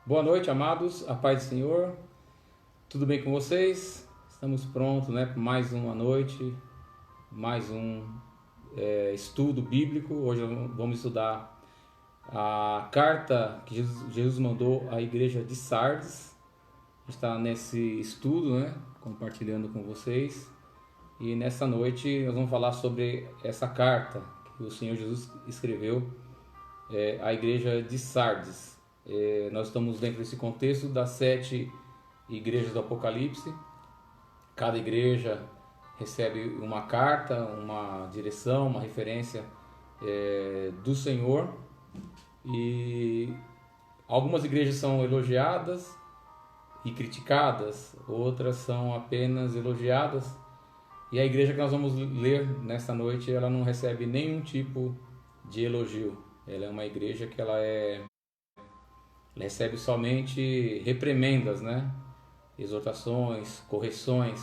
Boa noite, amados, a paz do Senhor, tudo bem com vocês? Estamos prontos, né, para mais uma noite, mais um estudo bíblico. Hoje vamos estudar a carta que Jesus mandou à igreja de Sardes. Está nesse estudo, né, compartilhando com vocês. E nessa noite nós vamos falar sobre essa carta que o Senhor Jesus escreveu à igreja de Sardes. Nós estamos dentro desse contexto das 7 igrejas do Apocalipse. Cada igreja recebe uma carta, uma direção, uma referência do Senhor. E algumas igrejas são elogiadas e criticadas, outras são apenas elogiadas. E a igreja que nós vamos ler nesta noite, ela não recebe nenhum tipo de elogio. Ela é uma igreja que ela recebe somente reprimendas, né? Exortações, correções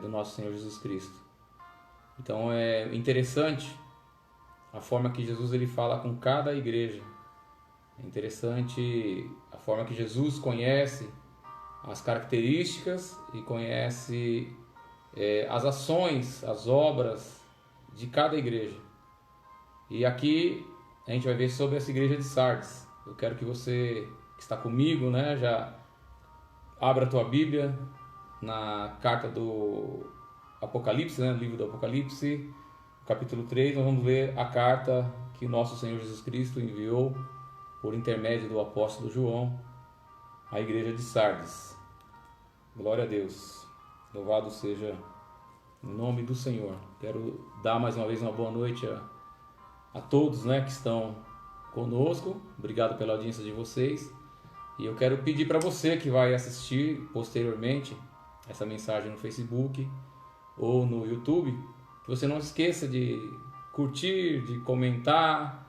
do nosso Senhor Jesus Cristo. Então é interessante a forma que Jesus ele fala com cada igreja. É interessante a forma que Jesus conhece as características e conhece as ações, as obras de cada igreja. E aqui a gente vai ver sobre essa igreja de Sardes. Eu quero que você que está comigo, né, já abra a tua Bíblia na carta do Apocalipse, né, no livro do Apocalipse, capítulo 3. Nós vamos ler a carta que nosso Senhor Jesus Cristo enviou por intermédio do apóstolo João à igreja de Sardes. Glória a Deus. Louvado seja o nome do Senhor. Quero dar mais uma vez uma boa noite a todos, né, que estão conosco. Obrigado pela audiência de vocês. E eu quero pedir para você que vai assistir posteriormente essa mensagem no Facebook ou no YouTube, que você não esqueça de curtir, de comentar,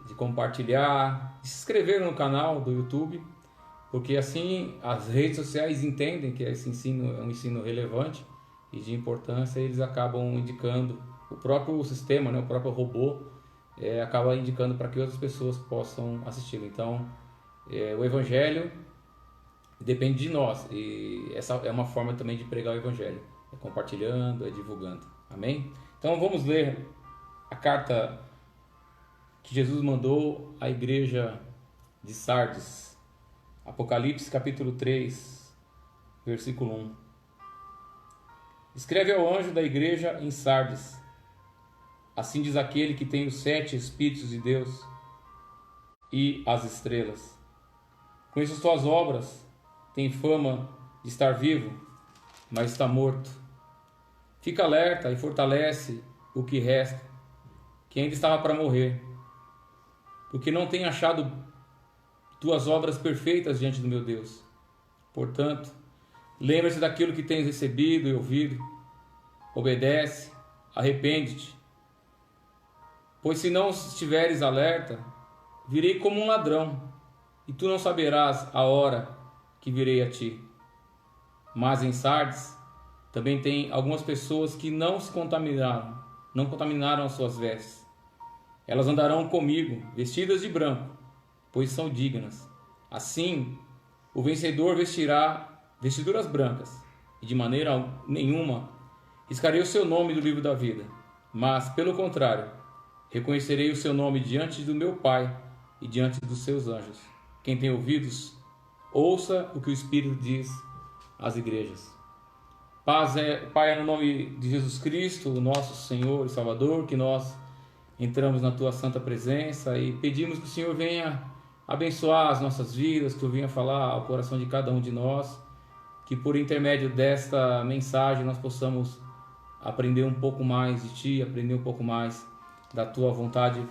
de compartilhar, de se inscrever no canal do YouTube, porque assim as redes sociais entendem que esse ensino é um ensino relevante e de importância, e eles acabam indicando, o próprio sistema, né, o próprio robô, acaba indicando para que outras pessoas possam assistir. Então, o Evangelho depende de nós, e essa é uma forma também de pregar o Evangelho, é compartilhando, é divulgando. Amém? Então vamos ler a carta que Jesus mandou à igreja de Sardes. Apocalipse capítulo 3, versículo 1. Escreve ao anjo da igreja em Sardes: assim diz aquele que tem os 7 Espíritos de Deus e as estrelas. Conheço as tuas obras, tem fama de estar vivo, mas está morto. Fica alerta e fortalece o que resta, que ainda estava para morrer, porque não tem achado tuas obras perfeitas diante do meu Deus. Portanto, lembra-te daquilo que tens recebido e ouvido, obedece, arrepende-te. Pois se não estiveres alerta, virei como um ladrão, e tu não saberás a hora que virei a ti. Mas em Sardes também tem algumas pessoas que não contaminaram as suas vestes. Elas andarão comigo, vestidas de branco, pois são dignas. Assim, o vencedor vestirá vestiduras brancas, e de maneira nenhuma riscarei o seu nome do livro da vida, mas, pelo contrário, reconhecerei o seu nome diante do meu Pai e diante dos seus anjos. Quem tem ouvidos, ouça o que o Espírito diz às igrejas. Pai, é no nome de Jesus Cristo, o nosso Senhor e Salvador, que nós entramos na Tua santa presença e pedimos que o Senhor venha abençoar as nossas vidas, que o venha falar ao coração de cada um de nós, que por intermédio desta mensagem nós possamos aprender um pouco mais de Ti, aprender um pouco mais da Tua vontade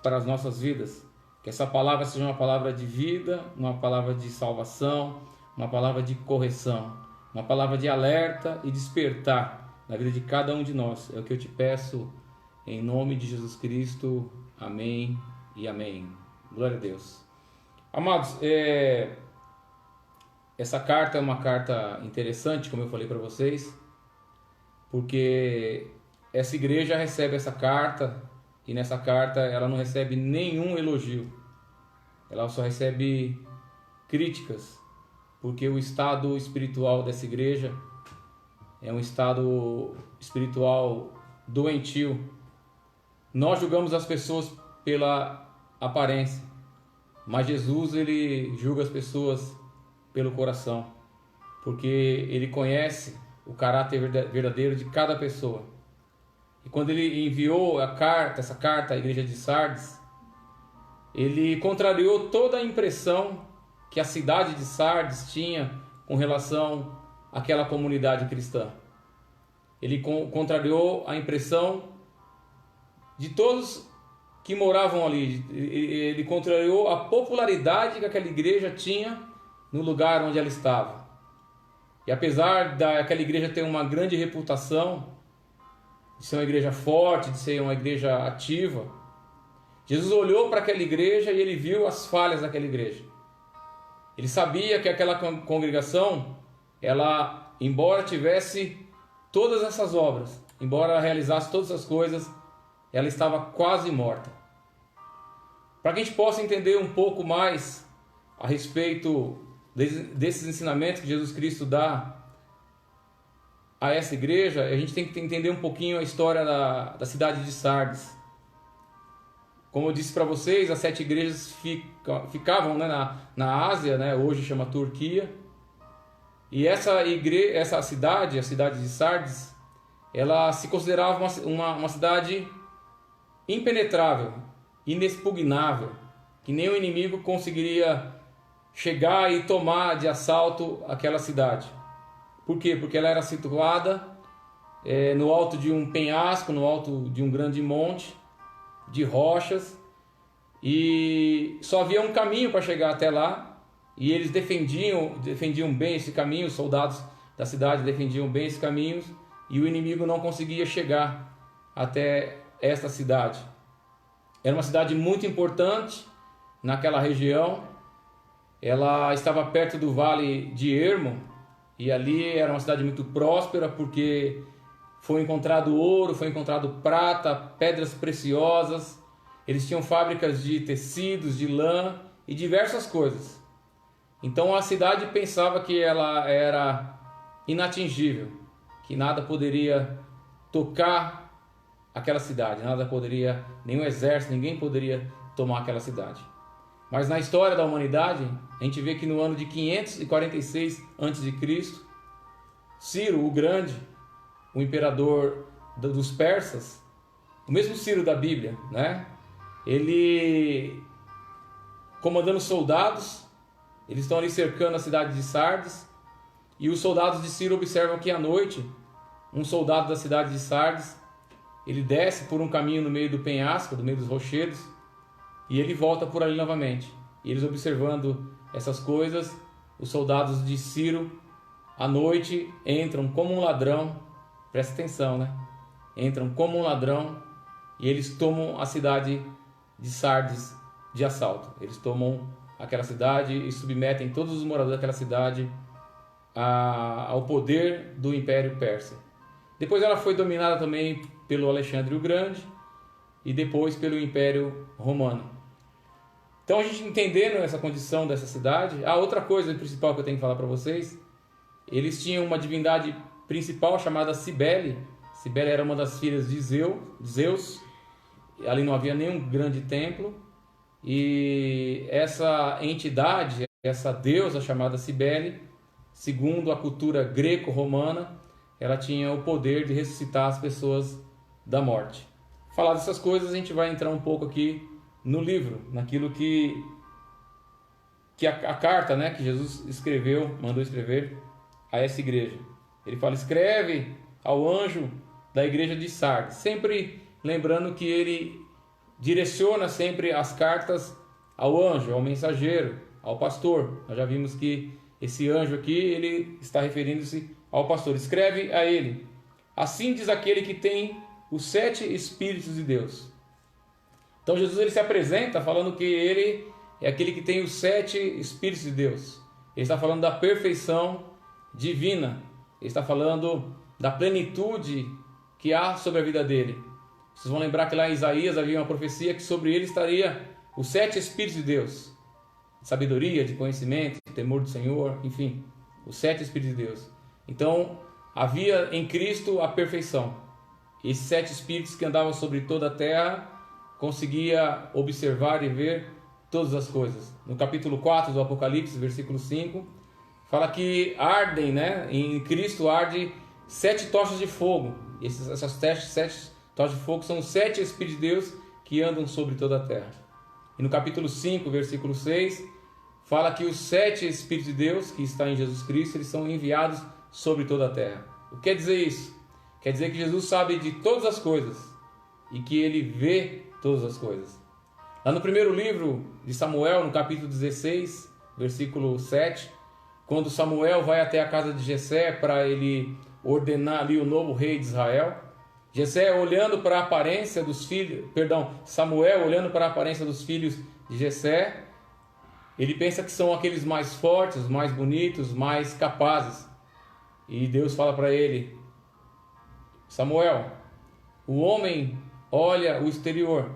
para as nossas vidas. Que essa palavra seja uma palavra de vida, uma palavra de salvação, uma palavra de correção, uma palavra de alerta e despertar na vida de cada um de nós. É o que eu te peço em nome de Jesus Cristo. Amém e amém. Glória a Deus. Amados, essa carta é uma carta interessante, como eu falei para vocês, porque essa igreja recebe essa carta e nessa carta ela não recebe nenhum elogio. ela só recebe críticas, porque o estado espiritual dessa igreja é um estado espiritual doentio. Nós julgamos as pessoas pela aparência, mas Jesus, ele julga as pessoas pelo coração, porque ele conhece o caráter verdadeiro de cada pessoa. E quando ele enviou essa carta à igreja de Sardes, ele contrariou toda a impressão que a cidade de Sardes tinha com relação àquela comunidade cristã. Ele contrariou a impressão de todos que moravam ali. Ele contrariou a popularidade que aquela igreja tinha no lugar onde ela estava. E apesar daquela igreja ter uma grande reputação, de ser uma igreja forte, de ser uma igreja ativa, Jesus olhou para aquela igreja e ele viu as falhas daquela igreja. Ele sabia que aquela congregação, ela, embora tivesse todas essas obras, embora ela realizasse todas essas coisas, ela estava quase morta. Para que a gente possa entender um pouco mais a respeito desses ensinamentos que Jesus Cristo dá a essa igreja, a gente tem que entender um pouquinho a história da cidade de Sardes. Como eu disse para vocês, as 7 igrejas ficavam, né, na Ásia, né, hoje chama Turquia. E essa cidade, a cidade de Sardes, ela se considerava uma cidade impenetrável, inexpugnável, que nem o inimigo conseguiria chegar e tomar de assalto aquela cidade. Por quê? Porque ela era situada no alto de um penhasco, no alto de um grande monte de rochas, e só havia um caminho para chegar até lá, e eles defendiam bem esse caminho, os soldados da cidade defendiam bem esse caminho, e o inimigo não conseguia chegar até esta cidade. Era uma cidade muito importante naquela região. Ela estava perto do vale de Hermon, e ali era uma cidade muito próspera, porque foi encontrado ouro, foi encontrado prata, pedras preciosas. Eles tinham fábricas de tecidos, de lã e diversas coisas. Então a cidade pensava que ela era inatingível, que nada poderia tocar aquela cidade, nenhum exército, ninguém poderia tomar aquela cidade. Mas na história da humanidade, a gente vê que no ano de 546 a.C., Ciro o Grande, o imperador dos persas, o mesmo Ciro da Bíblia, né? Ele, comandando soldados, eles estão ali cercando a cidade de Sardes, e os soldados de Ciro observam que à noite, um soldado da cidade de Sardes, ele desce por um caminho no meio do penhasco, no meio dos rochedos, e ele volta por ali novamente. E eles observando essas coisas, os soldados de Ciro, à noite, entram como um ladrão. Presta atenção, né? Entram como um ladrão e eles tomam a cidade de Sardes de assalto. Eles tomam aquela cidade e submetem todos os moradores daquela cidade ao poder do Império Persa. Depois ela foi dominada também pelo Alexandre o Grande e depois pelo Império Romano. Então, a gente entendendo essa condição dessa cidade, a outra coisa principal que eu tenho que falar para vocês, eles tinham uma divindade principal chamada Cibele. Cibele era uma das filhas de Zeus. Ali não havia nenhum grande templo. E essa entidade, essa deusa chamada Cibele, segundo a cultura greco-romana, ela tinha o poder de ressuscitar as pessoas da morte. Falar dessas coisas, a gente vai entrar um pouco aqui no livro, naquilo que a carta, né, que Jesus mandou escrever a essa igreja. Ele fala: escreve ao anjo da igreja de Sardes, sempre lembrando que ele direciona sempre as cartas ao anjo, ao mensageiro, ao pastor. Nós já vimos que esse anjo aqui, ele está referindo-se ao pastor. Escreve a ele: assim diz aquele que tem os 7 Espíritos de Deus. Então Jesus, ele se apresenta falando que ele é aquele que tem os 7 Espíritos de Deus. Ele está falando da perfeição divina. Ele está falando da plenitude que há sobre a vida dele. Vocês vão lembrar que lá em Isaías havia uma profecia que sobre ele estaria os 7 Espíritos de Deus. de sabedoria, de conhecimento, de temor do Senhor, enfim, os 7 Espíritos de Deus. Então, havia em Cristo a perfeição. Esses 7 Espíritos que andavam sobre toda a terra conseguia observar e ver todas as coisas. No capítulo 4 do Apocalipse, versículo 5, fala que ardem, né? Em Cristo arde 7 tochas de fogo. Essas 7 tochas de fogo são os 7 Espíritos de Deus que andam sobre toda a terra. E no capítulo 5, versículo 6, fala que os 7 Espíritos de Deus que estão em Jesus Cristo, eles são enviados sobre toda a terra. O que quer dizer isso? Quer dizer que Jesus sabe de todas as coisas e que ele vê todas as coisas. Lá no primeiro livro de Samuel, no capítulo 16, versículo 7, quando Samuel vai até a casa de Jessé para ele ordenar ali o novo rei de Israel, Samuel olhando para a aparência dos filhos de Jessé, ele pensa que são aqueles mais fortes, mais bonitos, mais capazes. E Deus fala para ele: Samuel, o homem olha o exterior,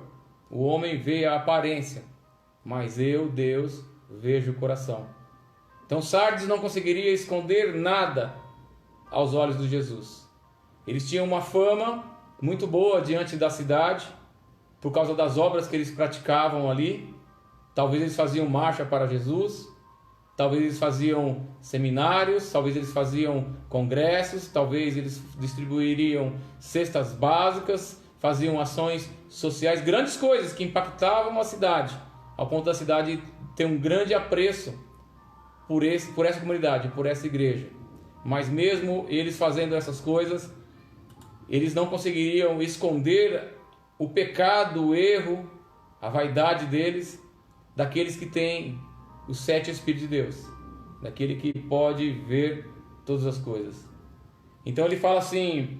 o homem vê a aparência, mas eu, Deus, vejo o coração. Então Sardes não conseguiria esconder nada aos olhos de Jesus. Eles tinham uma fama muito boa diante da cidade, por causa das obras que eles praticavam ali. Talvez eles faziam marcha para Jesus, talvez eles faziam seminários, talvez eles faziam congressos, talvez eles distribuiriam cestas básicas, faziam ações sociais, grandes coisas que impactavam a cidade, ao ponto da cidade ter um grande apreço por essa comunidade, por essa igreja. Mas mesmo eles fazendo essas coisas, eles não conseguiriam esconder o pecado, o erro, a vaidade deles, daqueles que têm os 7 Espíritos de Deus, daquele que pode ver todas as coisas. Então ele fala assim: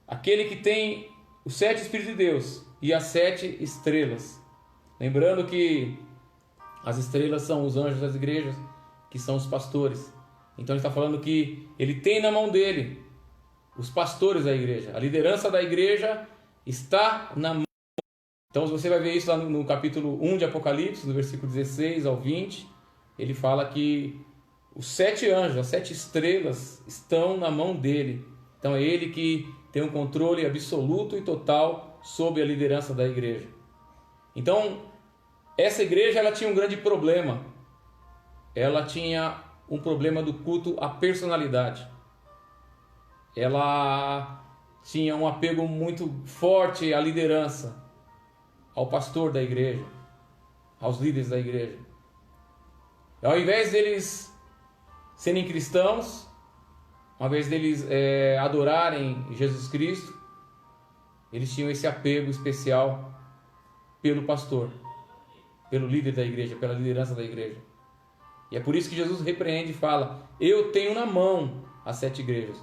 aquele que tem os 7 Espíritos de Deus e as 7 estrelas. Lembrando que as estrelas são os anjos das igrejas, que são os pastores. Então ele está falando que ele tem na mão dele os pastores da igreja. A liderança da igreja está na mão. Então você vai ver isso lá no capítulo 1 de Apocalipse, no versículo 16 ao 20. Ele fala que os 7 anjos, as 7 estrelas estão na mão dele. Então é ele que tem um controle absoluto e total sobre a liderança da igreja. Então essa igreja ela tinha um grande problema. Ela tinha um problema do culto à personalidade. Ela tinha um apego muito forte à liderança, ao pastor da igreja, aos líderes da igreja. Ao invés deles serem cristãos, ao invés deles adorarem Jesus Cristo, eles tinham esse apego especial pelo pastor, pelo líder da igreja, pela liderança da igreja. E é por isso que Jesus repreende e fala: eu tenho na mão as 7 igrejas.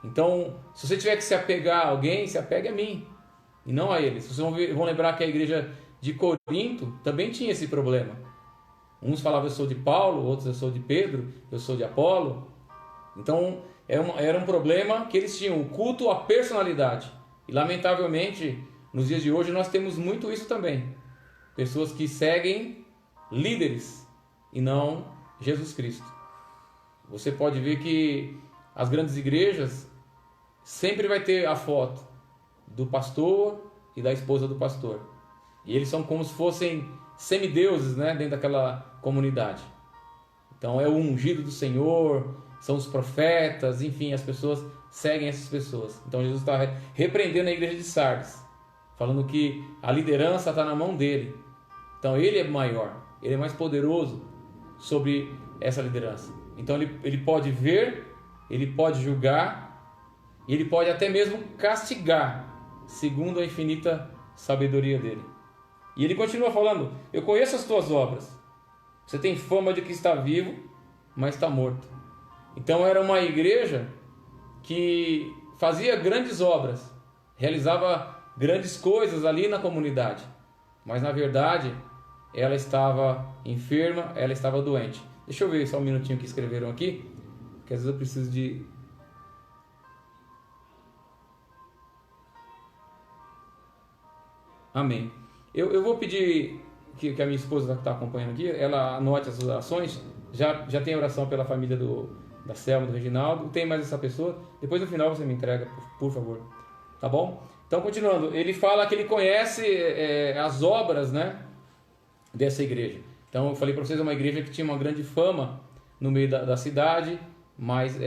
Então, se você tiver que se apegar a alguém, se apegue a mim e não a eles. Vocês vão lembrar que a igreja de Corinto também tinha esse problema. Uns falavam: eu sou de Paulo, outros: eu sou de Pedro, eu sou de Apolo. Então era um problema que eles tinham, o culto à personalidade. E lamentavelmente nos dias de hoje nós temos muito isso também. Pessoas que seguem líderes e não Jesus Cristo. Você pode ver que as grandes igrejas sempre vai ter a foto do pastor e da esposa do pastor. E eles são como se fossem semideuses, né, dentro daquela comunidade. Então é o ungido do Senhor, são os profetas, enfim, as pessoas seguem essas pessoas. Então Jesus está repreendendo a igreja de Sardes, falando que a liderança está na mão dele. Então ele é maior, ele é mais poderoso sobre essa liderança. Então ele pode ver, ele pode julgar, e ele pode até mesmo castigar, segundo a infinita sabedoria dele. E ele continua falando: eu conheço as tuas obras. Você tem fama de que está vivo, mas está morto. Então era uma igreja que fazia grandes obras, realizava grandes coisas ali na comunidade, mas na verdade ela estava enferma, ela estava doente. Deixa eu ver só um minutinho que escreveram aqui, que às vezes eu preciso de... Amém. Eu vou pedir que a minha esposa está acompanhando aqui, ela anote as orações. Já tem oração pela família da Selma, do Reginaldo. Tem mais essa pessoa. Depois no final você me entrega, por favor. Tá bom? Então, continuando. Ele fala que ele conhece as obras, né, dessa igreja. Então, eu falei para vocês, é uma igreja que tinha uma grande fama no meio da cidade, mas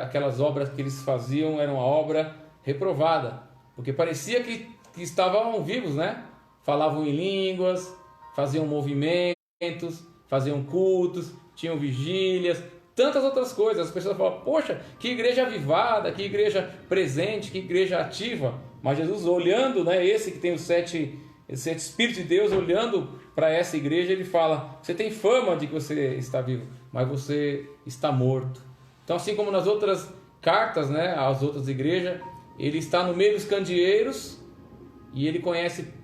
aquelas obras que eles faziam eram uma obra reprovada, porque parecia que estavam vivos, né? Falavam em línguas, faziam movimentos, faziam cultos, tinham vigílias, tantas outras coisas. As pessoas falam, poxa, que igreja avivada, que igreja presente, que igreja ativa. Mas Jesus, olhando, né, esse que tem os sete Espíritos de Deus, olhando para essa igreja, ele fala, você tem fama de que você está vivo, mas você está morto. Então, assim como nas outras cartas, né, às outras igrejas, ele está no meio dos candeeiros e ele conhece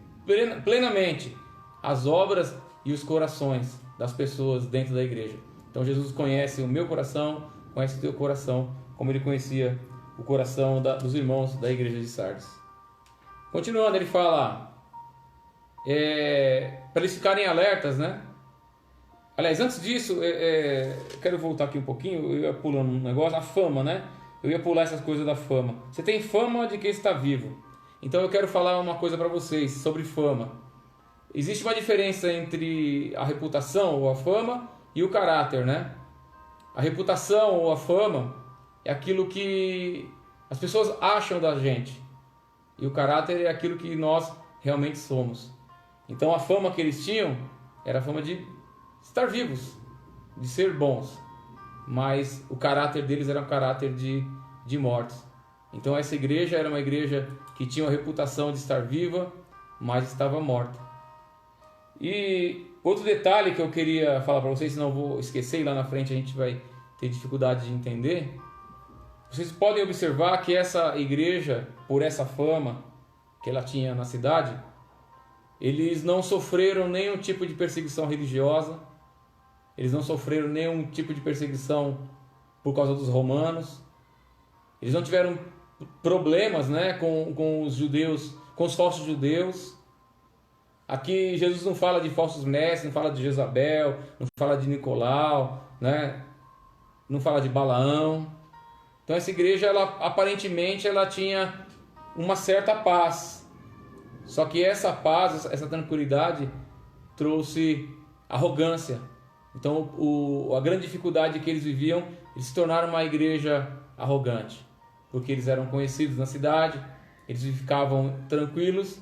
plenamente as obras e os corações das pessoas dentro da igreja. Então Jesus conhece o meu coração, conhece o teu coração, como ele conhecia o coração dos irmãos da igreja de Sardes. Continuando, ele fala para eles ficarem alertas, né? Aliás, antes disso, quero voltar aqui um pouquinho, eu ia pulando um negócio, a fama, né? Eu ia pular essas coisas da fama. Você tem fama de que está vivo. Então eu quero falar uma coisa para vocês sobre fama. Existe uma diferença entre a reputação ou a fama e o caráter, né? A reputação ou a fama é aquilo que as pessoas acham da gente. E o caráter é aquilo que nós realmente somos. Então a fama que eles tinham era a fama de estar vivos, de ser bons. Mas o caráter deles era um caráter de mortos. Então essa igreja era uma igreja que tinha a reputação de estar viva, mas estava morta. E outro detalhe que eu queria falar para vocês, senão eu vou esquecer e lá na frente a gente vai ter dificuldade de entender. Vocês podem observar que essa igreja, por essa fama que ela tinha na cidade, eles não sofreram nenhum tipo de perseguição religiosa, eles não sofreram nenhum tipo de perseguição por causa dos romanos, eles não tiveram problemas, né, com os judeus, com os falsos judeus. Aqui Jesus não fala de falsos mestres, não fala de Jezabel, não fala de Nicolau, né, não fala de Balaão. Então essa igreja, aparentemente, ela tinha uma certa paz. Só que essa paz, essa tranquilidade trouxe arrogância. Então a grande dificuldade que eles viviam, eles se tornaram uma igreja arrogante. Porque eles eram conhecidos na cidade, eles ficavam tranquilos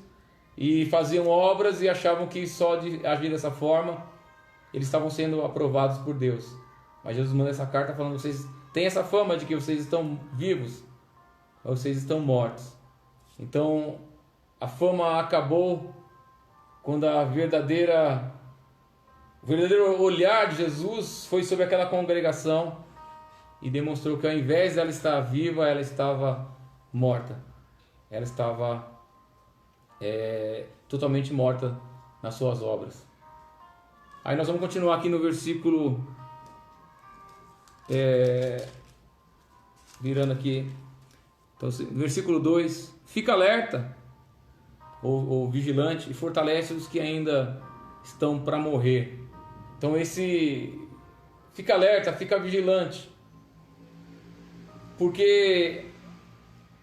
e faziam obras e achavam que só de agir dessa forma eles estavam sendo aprovados por Deus. Mas Jesus manda essa carta falando, vocês têm essa fama de que vocês estão vivos, mas vocês estão mortos. Então a fama acabou quando o verdadeiro olhar de Jesus foi sobre aquela congregação e demonstrou que ao invés de ela estar viva, ela estava morta. Ela estava totalmente morta nas suas obras. Aí nós vamos continuar aqui no versículo, virando aqui, então, versículo 2, fica alerta, ou vigilante, e fortalece os que ainda estão para morrer. Então fica alerta, fica vigilante, porque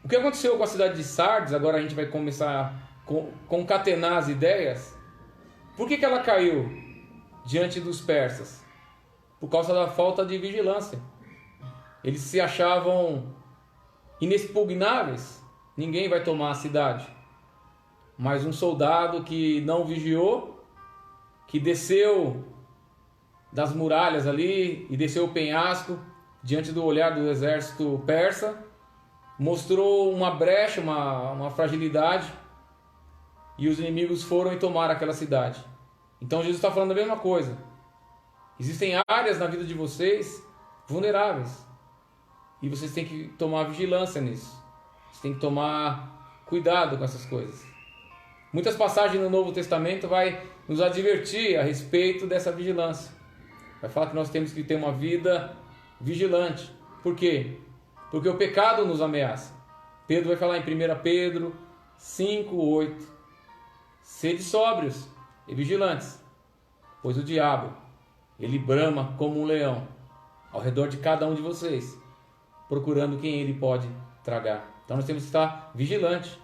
o que aconteceu com a cidade de Sardes, agora a gente vai começar a concatenar as ideias. Por que ela caiu diante dos persas? Por causa da falta de vigilância. Eles se achavam inexpugnáveis, ninguém vai tomar a cidade. Mas um soldado que não vigiou, que desceu das muralhas ali e desceu o penhasco diante do olhar do exército persa, mostrou uma brecha, uma fragilidade, e os inimigos foram e tomaram aquela cidade. Então Jesus está falando a mesma coisa. Existem áreas na vida de vocês vulneráveis, e vocês têm que tomar vigilância nisso. Vocês têm que tomar cuidado com essas coisas. Muitas passagens no Novo Testamento vai nos advertir a respeito dessa vigilância. Vai falar que nós temos que ter uma vida vigilante. Por quê? Porque o pecado nos ameaça. Pedro vai falar em 1 Pedro 5:8. Sede sóbrios e vigilantes. pois o diabo, ele brama como um leão ao redor de cada um de vocês, procurando quem ele pode tragar. Então nós temos que estar vigilante,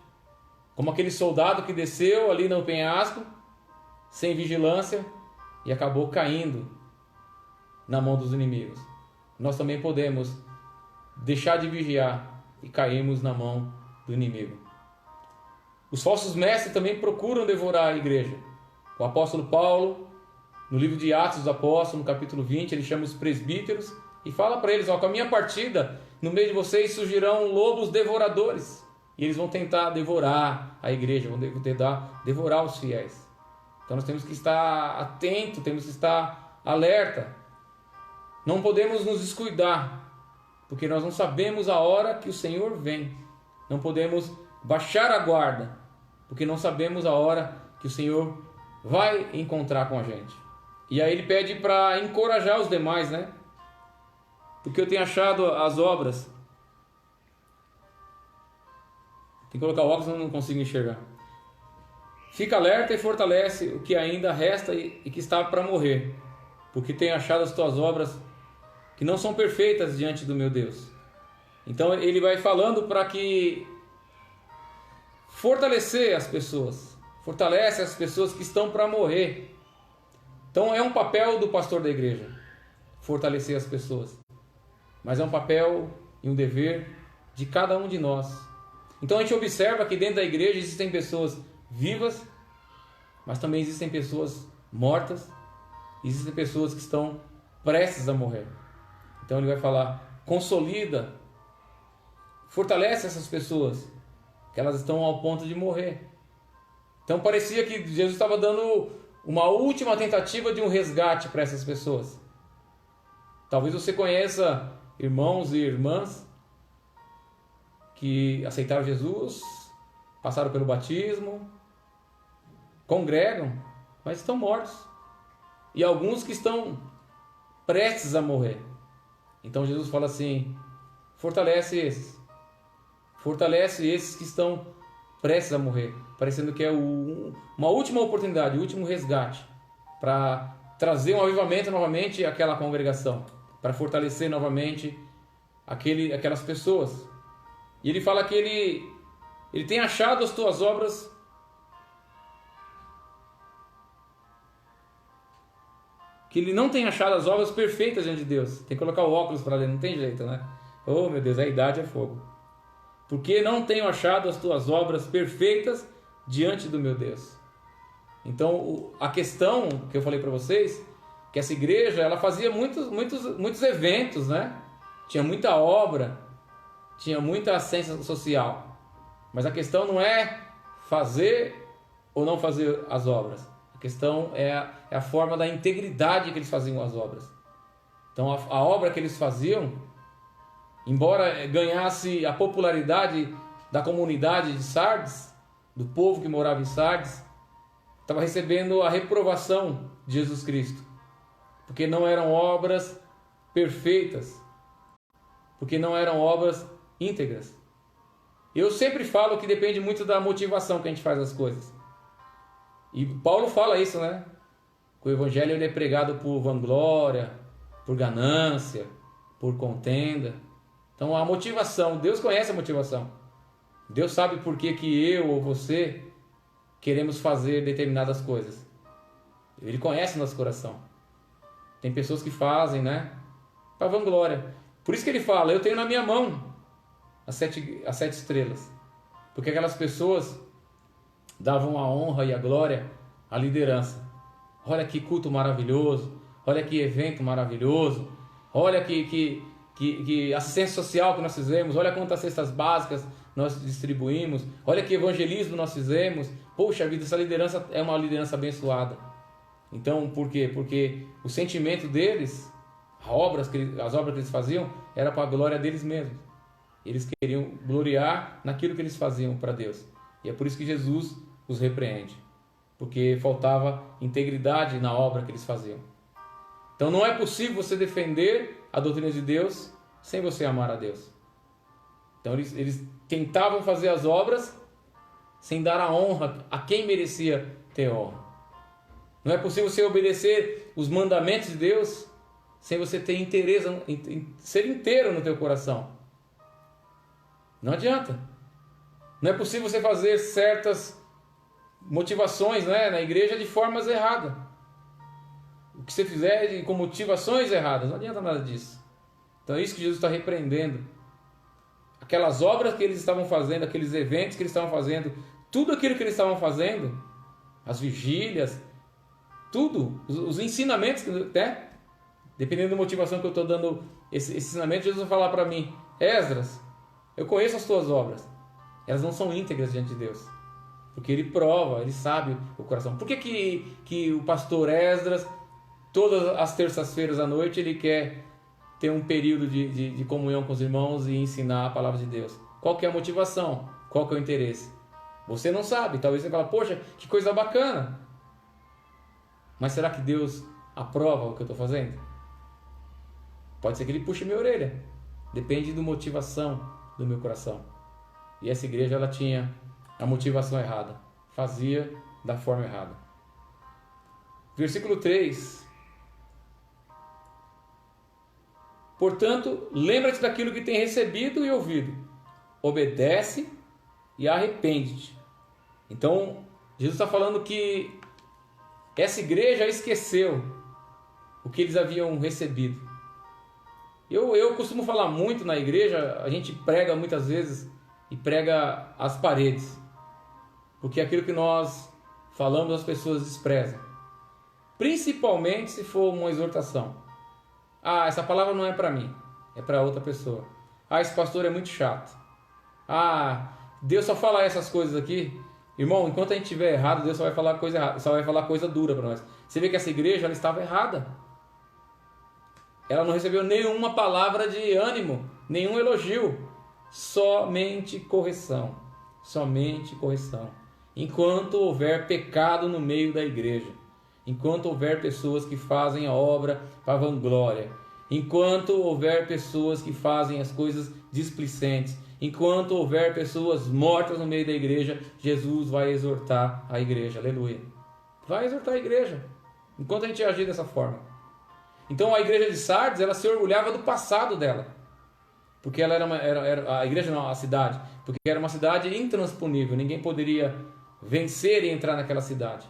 como aquele soldado que desceu ali no penhasco, sem vigilância, e acabou caindo na mão dos inimigos. Nós também podemos deixar de vigiar e cairmos na mão do inimigo. Os falsos mestres também procuram devorar a igreja. O apóstolo Paulo, no livro de Atos dos Apóstolos, no capítulo 20, ele chama os presbíteros e fala para eles: com a minha partida, no meio de vocês surgirão lobos devoradores. E eles vão tentar devorar a igreja, vão tentar devorar os fiéis. Então nós temos que estar atentos, temos que estar alerta. Não podemos nos descuidar, porque nós não sabemos a hora que o Senhor vem. Não podemos baixar a guarda, porque não sabemos a hora que o Senhor vai encontrar com a gente. E aí ele pede para encorajar os demais, né? Porque eu tenho achado as obras. Tem que colocar o óculos, eu não consigo enxergar. Fica alerta e fortalece o que ainda resta e que está para morrer, porque tenho achado as tuas obras que não são perfeitas diante do meu Deus. Então ele vai falando para que fortalecer as pessoas, fortalece as pessoas que estão para morrer. Então é um papel do pastor da igreja, fortalecer as pessoas. Mas é um papel e um dever de cada um de nós. Então a gente observa que dentro da igreja existem pessoas vivas, mas também existem pessoas mortas, existem pessoas que estão prestes a morrer. Então ele vai falar: consolida, fortalece essas pessoas, que elas estão ao ponto de morrer. Então parecia que Jesus estava dando uma última tentativa de um resgate para essas pessoas. Talvez você conheça irmãos e irmãs que aceitaram Jesus, passaram pelo batismo, congregam, mas estão mortos. E alguns que estão prestes a morrer. Então Jesus fala assim: fortalece esses. Fortalece esses que estão prestes a morrer. Parecendo que é uma última oportunidade, o último resgate, para trazer um avivamento novamente àquela congregação, para fortalecer novamente aquelas pessoas. E ele fala que ele tem achado as tuas obras que ele não tem achado as obras perfeitas diante de Deus. Tem que colocar o óculos para ler, não tem jeito, né? Oh meu Deus, a idade é fogo. Porque não tenho achado as tuas obras perfeitas diante do meu Deus. Então a questão que eu falei para vocês, que essa igreja ela fazia muitos eventos, né? Tinha muita obra, tinha muita assistência social. Mas a questão não é fazer ou não fazer as obras. A questão é a forma da integridade que eles faziam as obras. Então a obra que eles faziam, embora ganhasse a popularidade da comunidade de Sardes, do povo que morava em Sardes, estava recebendo a reprovação de Jesus Cristo, porque não eram obras perfeitas, porque não eram obras íntegras. Eu sempre falo que depende muito da motivação que a gente faz as coisas. E Paulo fala isso, né? Que o evangelho ele é pregado por vanglória, por ganância, por contenda. Então a motivação, Deus conhece a motivação. Deus sabe por que eu ou você queremos fazer determinadas coisas. Ele conhece o nosso coração. Tem pessoas que fazem, né? Para vanglória. Por isso que ele fala: eu tenho na minha mão as sete estrelas. Porque aquelas pessoas davam a honra e a glória à liderança. Olha que culto maravilhoso, olha que evento maravilhoso, olha que assistência social que nós fizemos, olha quantas cestas básicas nós distribuímos, olha que evangelismo nós fizemos. Poxa vida, essa liderança é uma liderança abençoada. Então, por quê? Porque o sentimento deles, as obras que eles faziam, era para a glória deles mesmos. Eles queriam gloriar naquilo que eles faziam para Deus. E é por isso que Jesus os repreende, porque faltava integridade na obra que eles faziam. Então não é possível você defender a doutrina de Deus sem você amar a Deus. Então eles tentavam fazer as obras sem dar a honra a quem merecia ter honra. Não é possível você obedecer os mandamentos de Deus sem você ter interesse em ser inteiro no teu coração. Não adianta. Não é possível você fazer certas motivações, né, na igreja de formas erradas. O que você fizer com motivações erradas, não adianta nada disso. Então é isso que Jesus está repreendendo. Aquelas obras que eles estavam fazendo, aqueles eventos que eles estavam fazendo, tudo aquilo que eles estavam fazendo, as vigílias, tudo, os ensinamentos, né? Dependendo da motivação que eu estou dando esse ensinamento, Jesus vai falar para mim: Esdras, eu conheço as tuas obras, elas não são íntegras diante de Deus, porque Ele prova, Ele sabe o coração. Por que o pastor Esdras, todas as terças-feiras à noite, ele quer ter um período de comunhão com os irmãos e ensinar a palavra de Deus? Qual que é a motivação? Qual que é o interesse? Você não sabe. Talvez você fale: poxa, que coisa bacana. Mas será que Deus aprova o que eu estou fazendo? Pode ser que Ele puxe minha orelha. Depende da motivação do meu coração. E essa igreja, ela tinha a motivação errada. Fazia da forma errada. Versículo 3. Portanto, lembra-te daquilo que tem recebido e ouvido. Obedece e arrepende-te. Então, Jesus está falando que essa igreja esqueceu o que eles haviam recebido. Eu costumo falar muito na igreja, a gente prega muitas vezes e prega as paredes. Porque aquilo que nós falamos as pessoas desprezam. Principalmente se for uma exortação. Ah, essa palavra não é para mim, é para outra pessoa. Ah, esse pastor é muito chato. Ah, Deus só fala essas coisas aqui. Irmão, enquanto a gente estiver errado, Deus só vai falar coisa errada, só vai falar coisa dura para nós. Você vê que essa igreja, ela estava errada. Ela não recebeu nenhuma palavra de ânimo, nenhum elogio. Somente correção. Somente correção. Enquanto houver pecado no meio da igreja, enquanto houver pessoas que fazem a obra para vanglória, enquanto houver pessoas que fazem as coisas displicentes, enquanto houver pessoas mortas no meio da igreja, Jesus vai exortar a igreja. Aleluia. Vai exortar a igreja, enquanto a gente agir dessa forma. Então a igreja de Sardes, ela se orgulhava do passado dela, porque ela era a igreja, não, a cidade, porque era uma cidade intransponível, ninguém poderia vencer e entrar naquela cidade.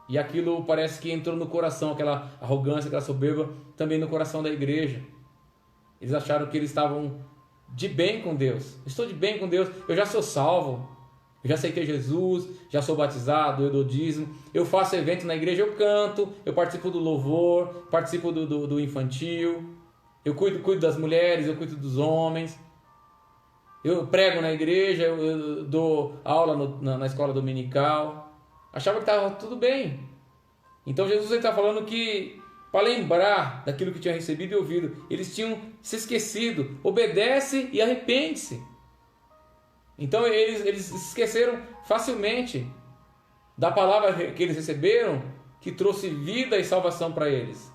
E aquilo parece que entrou no coração, aquela arrogância, aquela soberba, também no coração da igreja. Eles acharam que eles estavam de bem com Deus. Estou de bem com Deus, eu já sou salvo, eu já aceitei Jesus, já sou batizado, eu dou dízimo, eu faço evento na igreja, eu canto, eu participo do louvor, participo do infantil, eu cuido das mulheres, eu cuido dos homens, eu prego na igreja, eu dou aula na escola dominical. Achava que estava tudo bem. Então Jesus está falando que, para lembrar daquilo que tinha recebido e ouvido, eles tinham se esquecido. Obedece e arrepende-se. Então eles esqueceram facilmente da palavra que eles receberam, que trouxe vida e salvação para eles.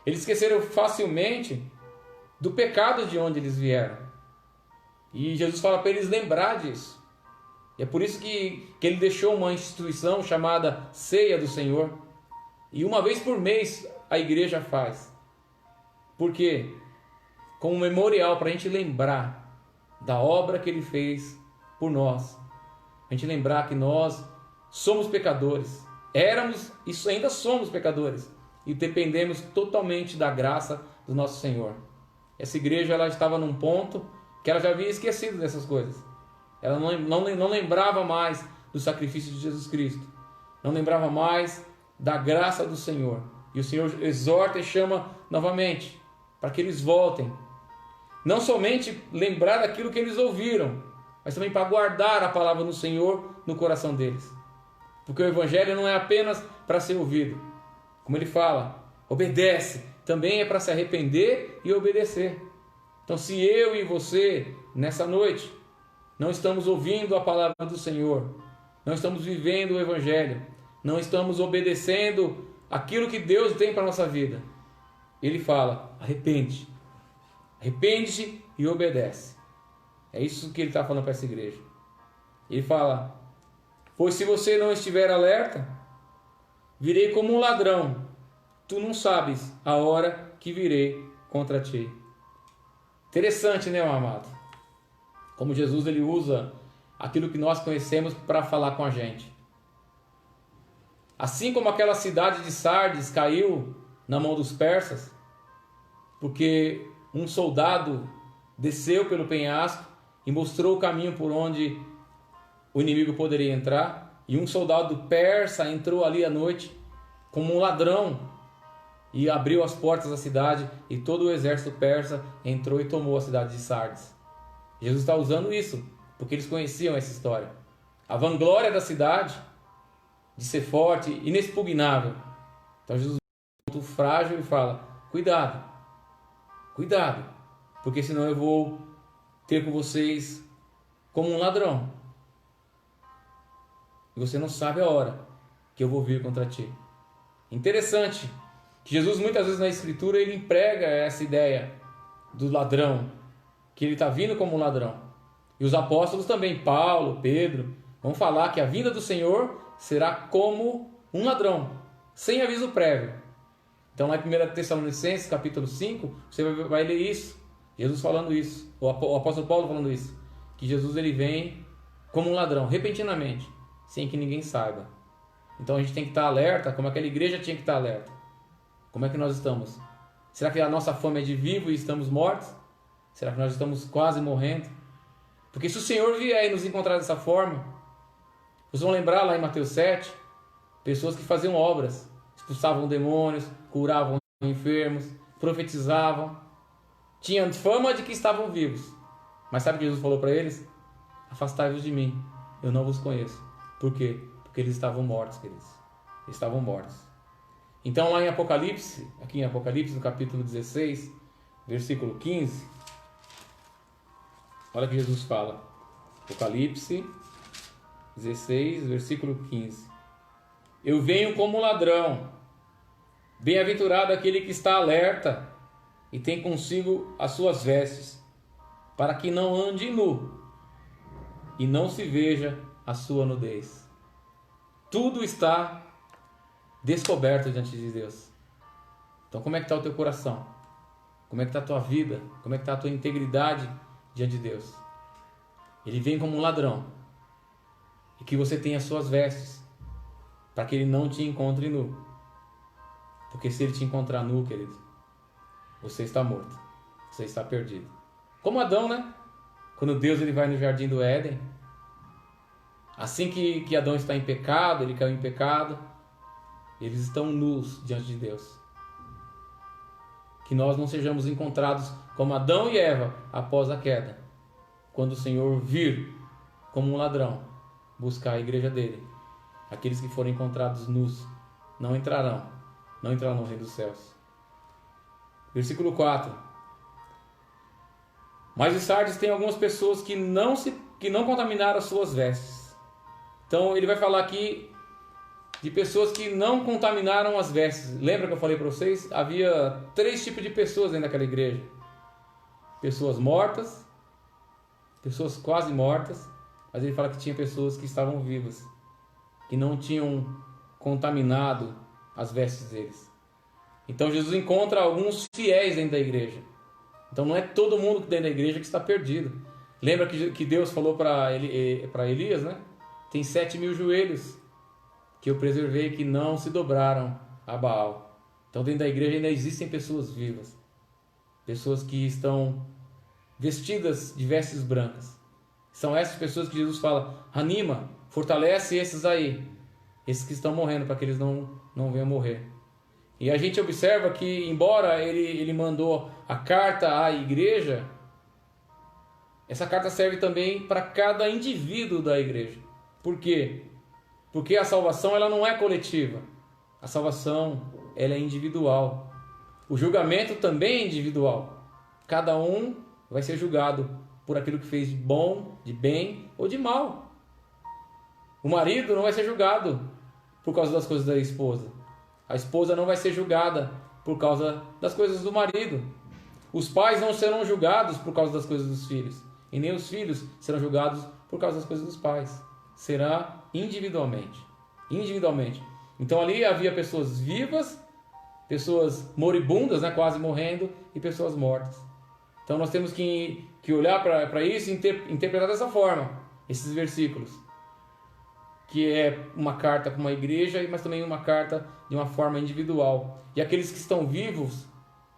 Eles esqueceram facilmente do pecado de onde eles vieram. E Jesus fala para eles lembrar disso. E é por isso que ele deixou uma instituição chamada Ceia do Senhor. E uma vez por mês a igreja faz. Por quê? Como memorial, para a gente lembrar da obra que Ele fez por nós. A gente lembrar que nós somos pecadores. Éramos e ainda somos pecadores. E dependemos totalmente da graça do nosso Senhor. Essa igreja, ela estava num ponto que ela já havia esquecido dessas coisas. Ela não lembrava mais do sacrifício de Jesus Cristo. Não lembrava mais da graça do Senhor. E o Senhor exorta e chama novamente para que eles voltem. Não somente lembrar daquilo que eles ouviram, mas também para guardar a palavra do Senhor no coração deles. Porque o Evangelho não é apenas para ser ouvido. Como ele fala, obedece. Também é para se arrepender e obedecer. Então, se eu e você, nessa noite, não estamos ouvindo a palavra do Senhor, não estamos vivendo o Evangelho, não estamos obedecendo aquilo que Deus tem para a nossa vida, Ele fala, arrepende-te e obedece. É isso que Ele está falando para essa igreja. Ele fala, pois se você não estiver alerta, virei como um ladrão. Tu não sabes a hora que virei contra ti. Interessante, né, meu amado? Como Jesus ele usa aquilo que nós conhecemos para falar com a gente. Assim como aquela cidade de Sardes caiu na mão dos persas, porque um soldado desceu pelo penhasco e mostrou o caminho por onde o inimigo poderia entrar, e um soldado persa entrou ali à noite como um ladrão e abriu as portas da cidade, e todo o exército persa entrou e tomou a cidade de Sardes. Jesus está usando isso, porque eles conheciam essa história. A vanglória da cidade, de ser forte, inexpugnável. Então Jesus é um ponto frágil e fala, cuidado, cuidado, porque senão eu vou ter com vocês como um ladrão. E você não sabe a hora que eu vou vir contra ti. Interessante que Jesus muitas vezes na Escritura ele emprega essa ideia do ladrão, que ele está vindo como um ladrão. E os apóstolos também, Paulo, Pedro, vão falar que a vinda do Senhor será como um ladrão, sem aviso prévio. Então lá em 1 Tessalonicenses capítulo 5, você vai ler isso, Jesus falando isso, o apóstolo Paulo falando isso, que Jesus ele vem como um ladrão, repentinamente, sem que ninguém saiba. Então a gente tem que estar alerta, como aquela igreja tinha que estar alerta. Como é que nós estamos? Será que a nossa fome é de vivo e estamos mortos? Será que nós estamos quase morrendo? Porque se o Senhor vier e nos encontrar dessa forma, vocês vão lembrar lá em Mateus 7, pessoas que faziam obras, expulsavam demônios, curavam enfermos, profetizavam, tinham fama de que estavam vivos. Mas sabe o que Jesus falou para eles? Afastai-vos de mim, eu não vos conheço. Por quê? Porque eles estavam mortos, queridos. Eles estavam mortos. Então lá em Apocalipse, aqui em Apocalipse, no capítulo 16, versículo 15, olha o que Jesus fala. Apocalipse 16, versículo 15. Eu venho como um ladrão. Bem-aventurado aquele que está alerta e tem consigo as suas vestes, para que não ande nu e não se veja a sua nudez. Tudo está descoberto diante de Deus. Então como é que está o teu coração? Como é que está a tua vida? Como é que está a tua integridade diante de Deus? Ele vem como um ladrão. E que você tenha as suas vestes, para que ele não te encontre nu. Porque se ele te encontrar nu, querido, você está morto. Você está perdido. Como Adão, né? Quando Deus ele vai no jardim do Éden, assim que Adão está em pecado, ele caiu em pecado, eles estão nus diante de Deus. Que nós não sejamos encontrados como Adão e Eva após a queda, quando o Senhor vir como um ladrão buscar a igreja dele. Aqueles que forem encontrados nus não entrarão no reino dos céus. Versículo 4. Mas em Sardes tem algumas pessoas que não contaminaram as suas vestes. Então ele vai falar aqui de pessoas que não contaminaram as vestes. Lembra que eu falei para vocês? Havia 3 tipos de pessoas dentro daquela igreja. Pessoas mortas, pessoas quase mortas, mas ele fala que tinha pessoas que estavam vivas, que não tinham contaminado as vestes deles. Então Jesus encontra alguns fiéis dentro da igreja. Então não é todo mundo dentro da igreja que está perdido. Lembra que Deus falou para Elias, né? Tem 7.000 joelhos que eu preservei que não se dobraram a Baal. Então dentro da igreja ainda existem pessoas vivas. Pessoas que estão vestidas de vestes brancas. São essas pessoas que Jesus fala, anima, fortalece esses aí. Esses que estão morrendo, para que eles não venham morrer. E a gente observa que, embora ele mandou a carta à igreja, essa carta serve também para cada indivíduo da igreja. Por quê? Porque a salvação ela não é coletiva. A salvação ela é individual. O julgamento também é individual. Cada um vai ser julgado por aquilo que fez de bom, de bem ou de mal. O marido não vai ser julgado por causa das coisas da esposa. A esposa não vai ser julgada por causa das coisas do marido. Os pais não serão julgados por causa das coisas dos filhos. E nem os filhos serão julgados por causa das coisas dos pais. Será individualmente. Individualmente. Então ali havia pessoas vivas, pessoas moribundas, né, quase morrendo, e pessoas mortas. Então nós temos que olhar para isso e interpretar dessa forma, esses versículos. Que é uma carta para uma igreja, mas também uma carta de uma forma individual. E aqueles que estão vivos,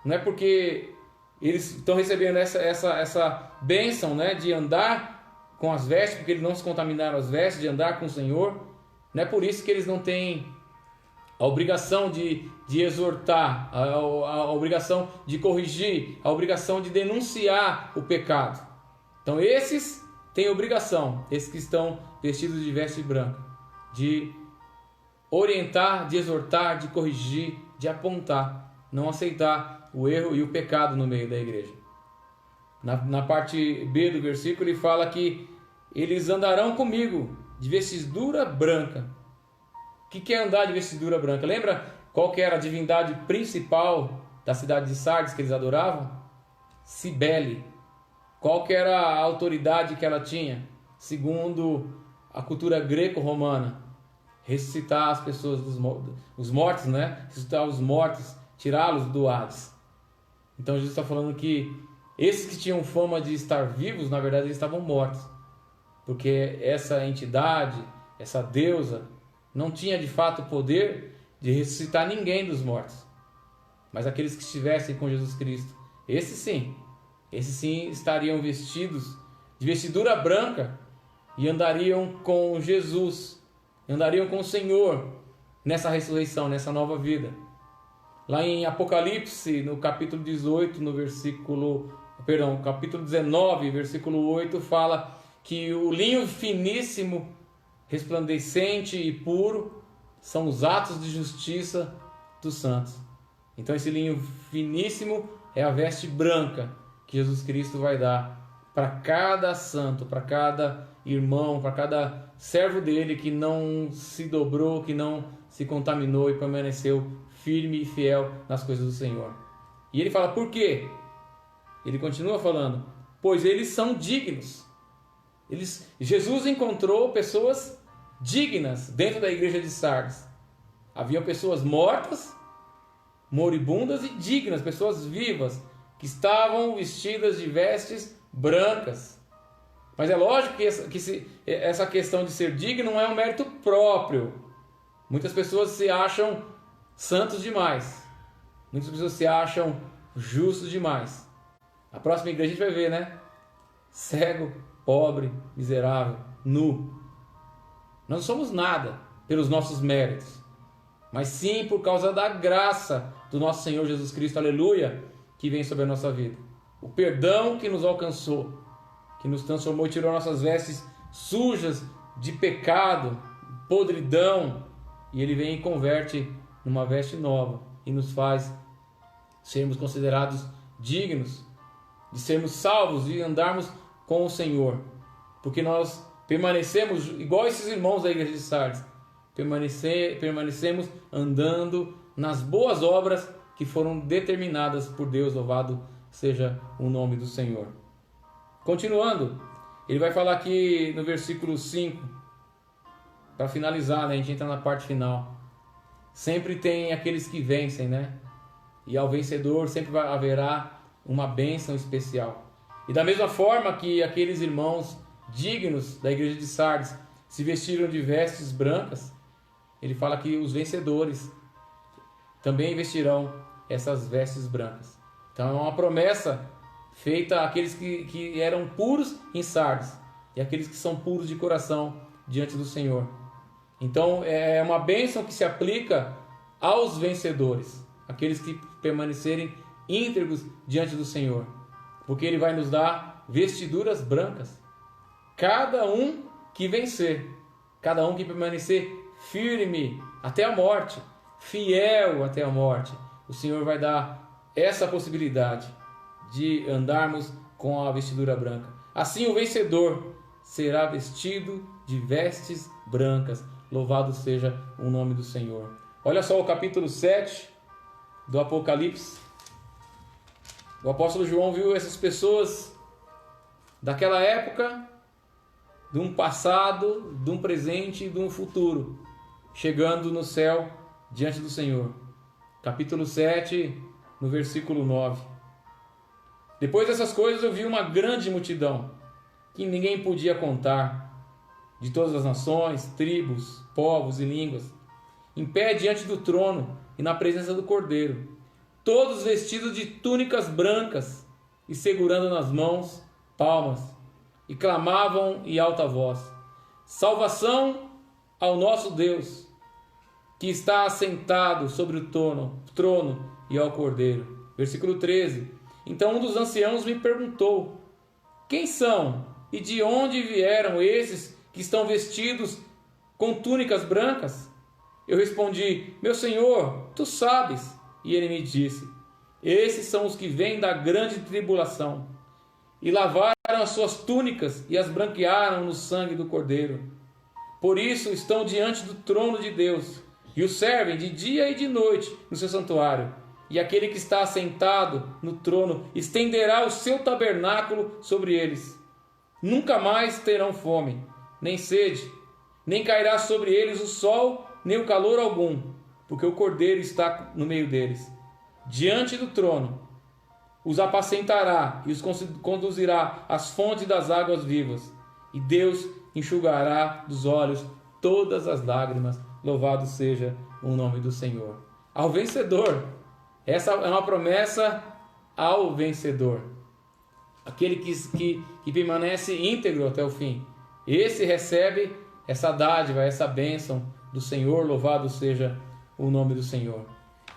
não é porque eles estão recebendo essa bênção, né, de andar com as vestes, porque eles não se contaminaram as vestes, de andar com o Senhor, não é por isso que eles não têm a obrigação de exortar, a obrigação de corrigir, a obrigação de denunciar o pecado. Então esses têm obrigação, esses que estão vestidos de veste branca, de orientar, de exortar, de corrigir, de apontar, não aceitar o erro e o pecado no meio da igreja. Na parte B do versículo ele fala que eles andarão comigo de vestidura branca. O que é andar de vestidura branca? Lembra qual que era a divindade principal da cidade de Sardes que eles adoravam? Cibele. Qual que era a autoridade que ela tinha? Segundo a cultura greco-romana, ressuscitar as pessoas os mortos, né? Ressuscitar os mortos, tirá-los do Hades. Então Jesus está falando que esses que tinham fama de estar vivos, na verdade eles estavam mortos, porque essa entidade, essa deusa, não tinha de fato o poder de ressuscitar ninguém dos mortos. Mas aqueles que estivessem com Jesus Cristo, esses sim estariam vestidos de vestidura branca e andariam com Jesus, andariam com o Senhor nessa ressurreição, nessa nova vida. Lá em Apocalipse, no capítulo 18, capítulo 19, versículo 8, fala que o linho finíssimo, resplandecente e puro são os atos de justiça dos santos. Então esse linho finíssimo é a veste branca que Jesus Cristo vai dar para cada santo, para cada irmão, para cada servo dele que não se dobrou, que não se contaminou e permaneceu firme e fiel nas coisas do Senhor. E ele fala, por quê? Ele continua falando, pois eles são dignos. Jesus encontrou pessoas dignas dentro da igreja de Sardes. Haviam pessoas mortas, moribundas e dignas, pessoas vivas, que estavam vestidas de vestes brancas. Mas é lógico que essa questão de ser digno não é um mérito próprio. Muitas pessoas se acham santos demais. Muitas pessoas se acham justos demais. A próxima igreja a gente vai ver, né? Cego, pobre, miserável, nu. Nós não somos nada pelos nossos méritos, mas sim por causa da graça do nosso Senhor Jesus Cristo, aleluia, que vem sobre a nossa vida. O perdão que nos alcançou, que nos transformou e tirou nossas vestes sujas de pecado, podridão, e Ele vem e converte numa veste nova e nos faz sermos considerados dignos de sermos salvos e andarmos com o Senhor, porque nós permanecemos igual esses irmãos da igreja de Sardes, permanecemos andando nas boas obras que foram determinadas por Deus, louvado seja o nome do Senhor. Continuando, ele vai falar aqui no versículo 5, para finalizar, né? A gente entra na parte final. Sempre tem aqueles que vencem, né? E ao vencedor sempre haverá uma bênção especial. E da mesma forma que aqueles irmãos dignos da igreja de Sardes se vestiram de vestes brancas, ele fala que os vencedores também vestirão essas vestes brancas. Então é uma promessa feita àqueles que eram puros em Sardes e àqueles que são puros de coração diante do Senhor. Então é uma bênção que se aplica aos vencedores, aqueles que permanecerem íntegros diante do Senhor, porque Ele vai nos dar vestiduras brancas. Cada um que vencer, cada um que permanecer firme até a morte, fiel até a morte, o Senhor vai dar essa possibilidade de andarmos com a vestidura branca. Assim o vencedor será vestido de vestes brancas. Louvado seja o nome do Senhor. Olha só o capítulo 7 do Apocalipse. O apóstolo João viu essas pessoas daquela época, de um passado, de um presente e de um futuro. chegando no céu diante do Senhor. Capítulo 7, no versículo 9. Depois dessas coisas eu vi uma grande multidão, que ninguém podia contar, de todas as nações, tribos, povos e línguas, em pé diante do trono e na presença do Cordeiro, todos vestidos de túnicas brancas e segurando nas mãos palmas, e clamavam em alta voz: salvação ao nosso Deus, que está assentado sobre o trono e ao Cordeiro. Versículo 13. Então um dos anciãos me perguntou: quem são e de onde vieram esses que estão vestidos com túnicas brancas? Eu respondi: meu Senhor, tu sabes. E ele me disse: esses são os que vêm da grande tribulação, e lavaram as suas túnicas e as branquearam no sangue do Cordeiro. Por isso estão diante do trono de Deus, e o servem de dia e de noite no seu santuário. E aquele que está assentado no trono estenderá o seu tabernáculo sobre eles. Nunca mais terão fome, nem sede, nem cairá sobre eles o sol, nem o calor algum, porque o Cordeiro está no meio deles. Diante do trono os apacentará e os conduzirá às fontes das águas vivas. E Deus enxugará dos olhos todas as lágrimas. Louvado seja o nome do Senhor. Ao vencedor. Essa é uma promessa ao vencedor. Aquele que permanece íntegro até o fim. Esse recebe essa dádiva, essa bênção do Senhor. Louvado seja o nome do Senhor.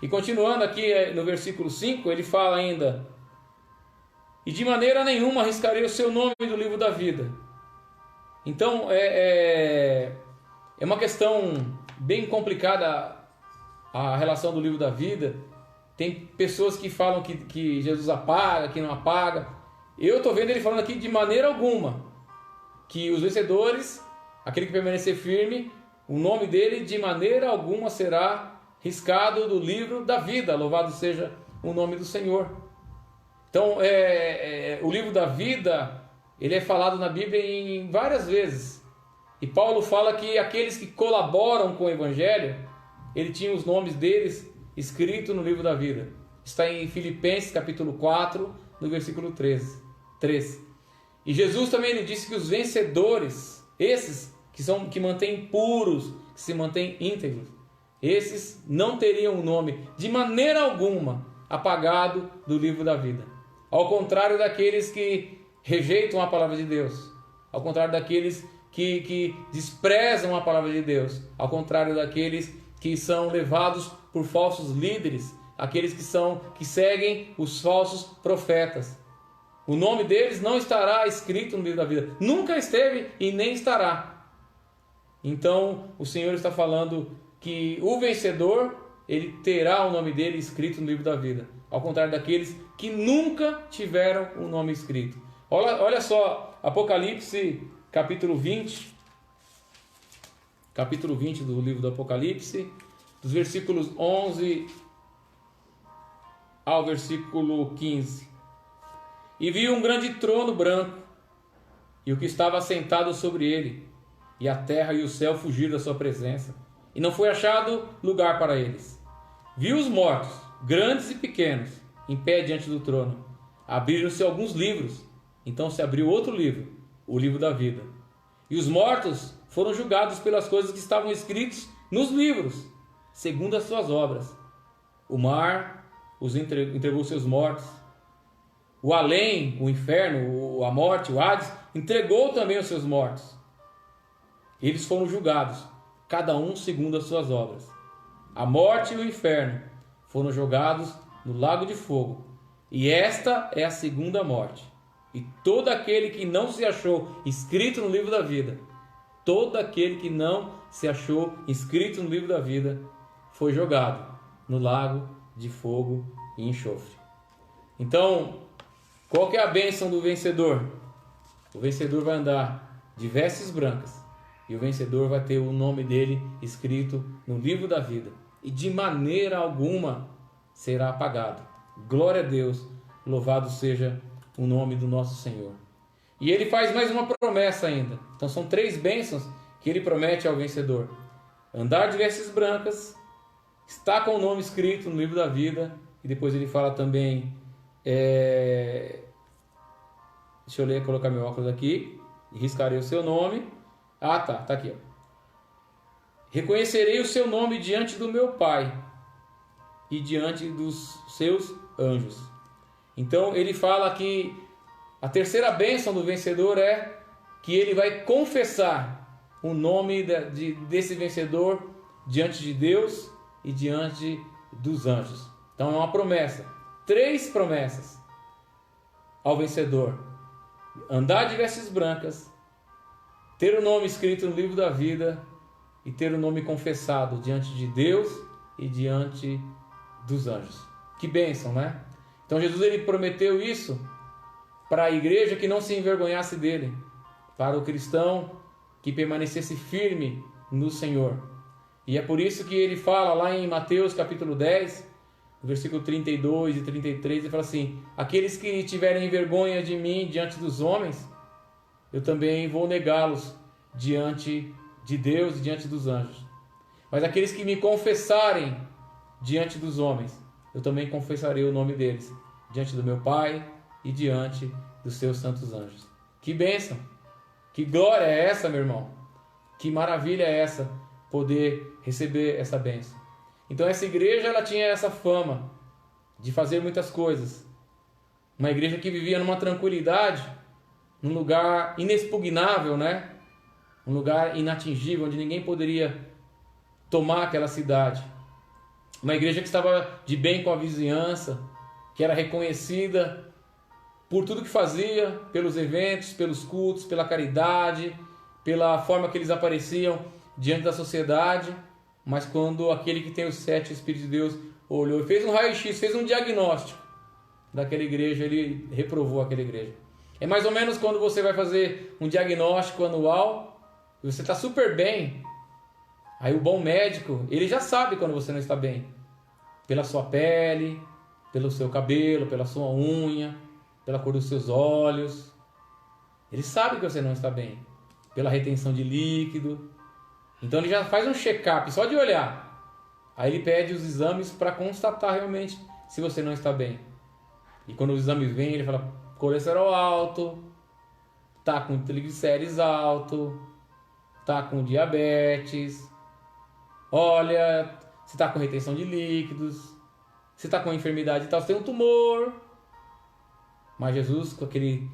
E continuando aqui no versículo 5, ele fala ainda: e de maneira nenhuma arriscarei o seu nome do livro da vida. Então é uma questão bem complicada a relação do livro da vida. Tem pessoas que falam que Jesus apaga, que não apaga. Eu estou vendo ele falando aqui de maneira alguma que os vencedores, aquele que permanecer firme, o nome dele de maneira alguma será riscado do livro da vida. Louvado seja o nome do Senhor. Então, o livro da vida, ele é falado na Bíblia em várias vezes. E Paulo fala que aqueles que colaboram com o Evangelho, ele tinha os nomes deles escritos no livro da vida. Está em Filipenses capítulo 4, no versículo 3. E Jesus também ele disse que os vencedores, esses que mantêm puros, que se mantêm íntegros, esses não teriam o nome de maneira alguma apagado do livro da vida. Ao contrário daqueles que rejeitam a palavra de Deus, ao contrário daqueles que desprezam a palavra de Deus, ao contrário daqueles que são levados por falsos líderes, aqueles que seguem os falsos profetas. O nome deles não estará escrito no livro da vida. Nunca esteve e nem estará. Então, o Senhor está falando que o vencedor, ele terá o nome dele escrito no livro da vida. Ao contrário daqueles que nunca tiveram o nome escrito. Olha só, Apocalipse, capítulo 20. Capítulo 20 do livro do Apocalipse, dos versículos 11 ao versículo 15. E vi um grande trono branco, e o que estava assentado sobre ele, e a terra e o céu fugiram da sua presença, e não foi achado lugar para eles. Vi os mortos, grandes e pequenos, em pé diante do trono. Abriram-se alguns livros, então se abriu outro livro, o livro da vida. E os mortos foram julgados pelas coisas que estavam escritas nos livros, segundo as suas obras. O mar os entregou seus mortos. O além, o inferno, a morte, o Hades, entregou também os seus mortos. Eles foram julgados, cada um segundo as suas obras. A morte e o inferno foram jogados no lago de fogo. E esta é a segunda morte. E todo aquele que não se achou escrito no livro da vida, todo aquele que não se achou escrito no livro da vida, foi jogado no lago de fogo e enxofre. Então, qual que é a bênção do vencedor? O vencedor vai andar de vestes brancas, e o vencedor vai ter o nome dele escrito no livro da vida, e de maneira alguma será apagado. Glória a Deus, louvado seja o nome do nosso Senhor. E ele faz mais uma promessa ainda. Então são 3 bênçãos que ele promete ao vencedor. andar de vestes brancas, está com o nome escrito no livro da vida. E depois ele fala também, deixa eu ler, colocar meu óculos aqui, e riscarei o seu nome. Tá aqui, ó. Reconhecerei o seu nome diante do meu Pai e diante dos seus anjos. Então ele fala que a terceira bênção do vencedor é que ele vai confessar o nome desse vencedor diante de Deus e diante dos anjos. Então é uma promessa, 3 promessas ao vencedor: andar de vestes brancas, ter o nome escrito no livro da vida e ter o nome confessado diante de Deus e diante dos anjos. Que bênção, né? Então Jesus ele prometeu isso para a igreja que não se envergonhasse dele, para o cristão que permanecesse firme no Senhor. E é por isso que ele fala lá em Mateus capítulo 10, versículo 32 e 33, ele fala assim: aqueles que tiverem vergonha de mim diante dos homens, eu também vou negá-los diante de Deus e diante dos anjos. Mas aqueles que me confessarem diante dos homens, eu também confessarei o nome deles diante do meu Pai e diante dos seus santos anjos. Que bênção! Que glória é essa, meu irmão? Que maravilha é essa, poder receber essa bênção. Então essa igreja ela tinha essa fama de fazer muitas coisas. Uma igreja que vivia numa tranquilidade, num lugar inexpugnável, né? Um lugar inatingível, onde ninguém poderia tomar aquela cidade. Uma igreja que estava de bem com a vizinhança, que era reconhecida por tudo que fazia, pelos eventos, pelos cultos, pela caridade, pela forma que eles apareciam diante da sociedade. Mas quando aquele que tem os 7 Espíritos de Deus olhou e fez um raio-x, fez um diagnóstico daquela igreja, ele reprovou aquela igreja. É mais ou menos quando você vai fazer um diagnóstico anual e você está super bem. Aí o bom médico, ele já sabe quando você não está bem. Pela sua pele, pelo seu cabelo, pela sua unha, pela cor dos seus olhos. Ele sabe que você não está bem. Pela retenção de líquido. Então ele já faz um check-up só de olhar. Aí ele pede os exames para constatar realmente se você não está bem. E quando os exames vêm, ele fala: colesterol alto, tá com triglicérides alto, tá com diabetes, olha, você tá com retenção de líquidos, você tá com enfermidade e tal, você tem um tumor. Mas Jesus, com aquele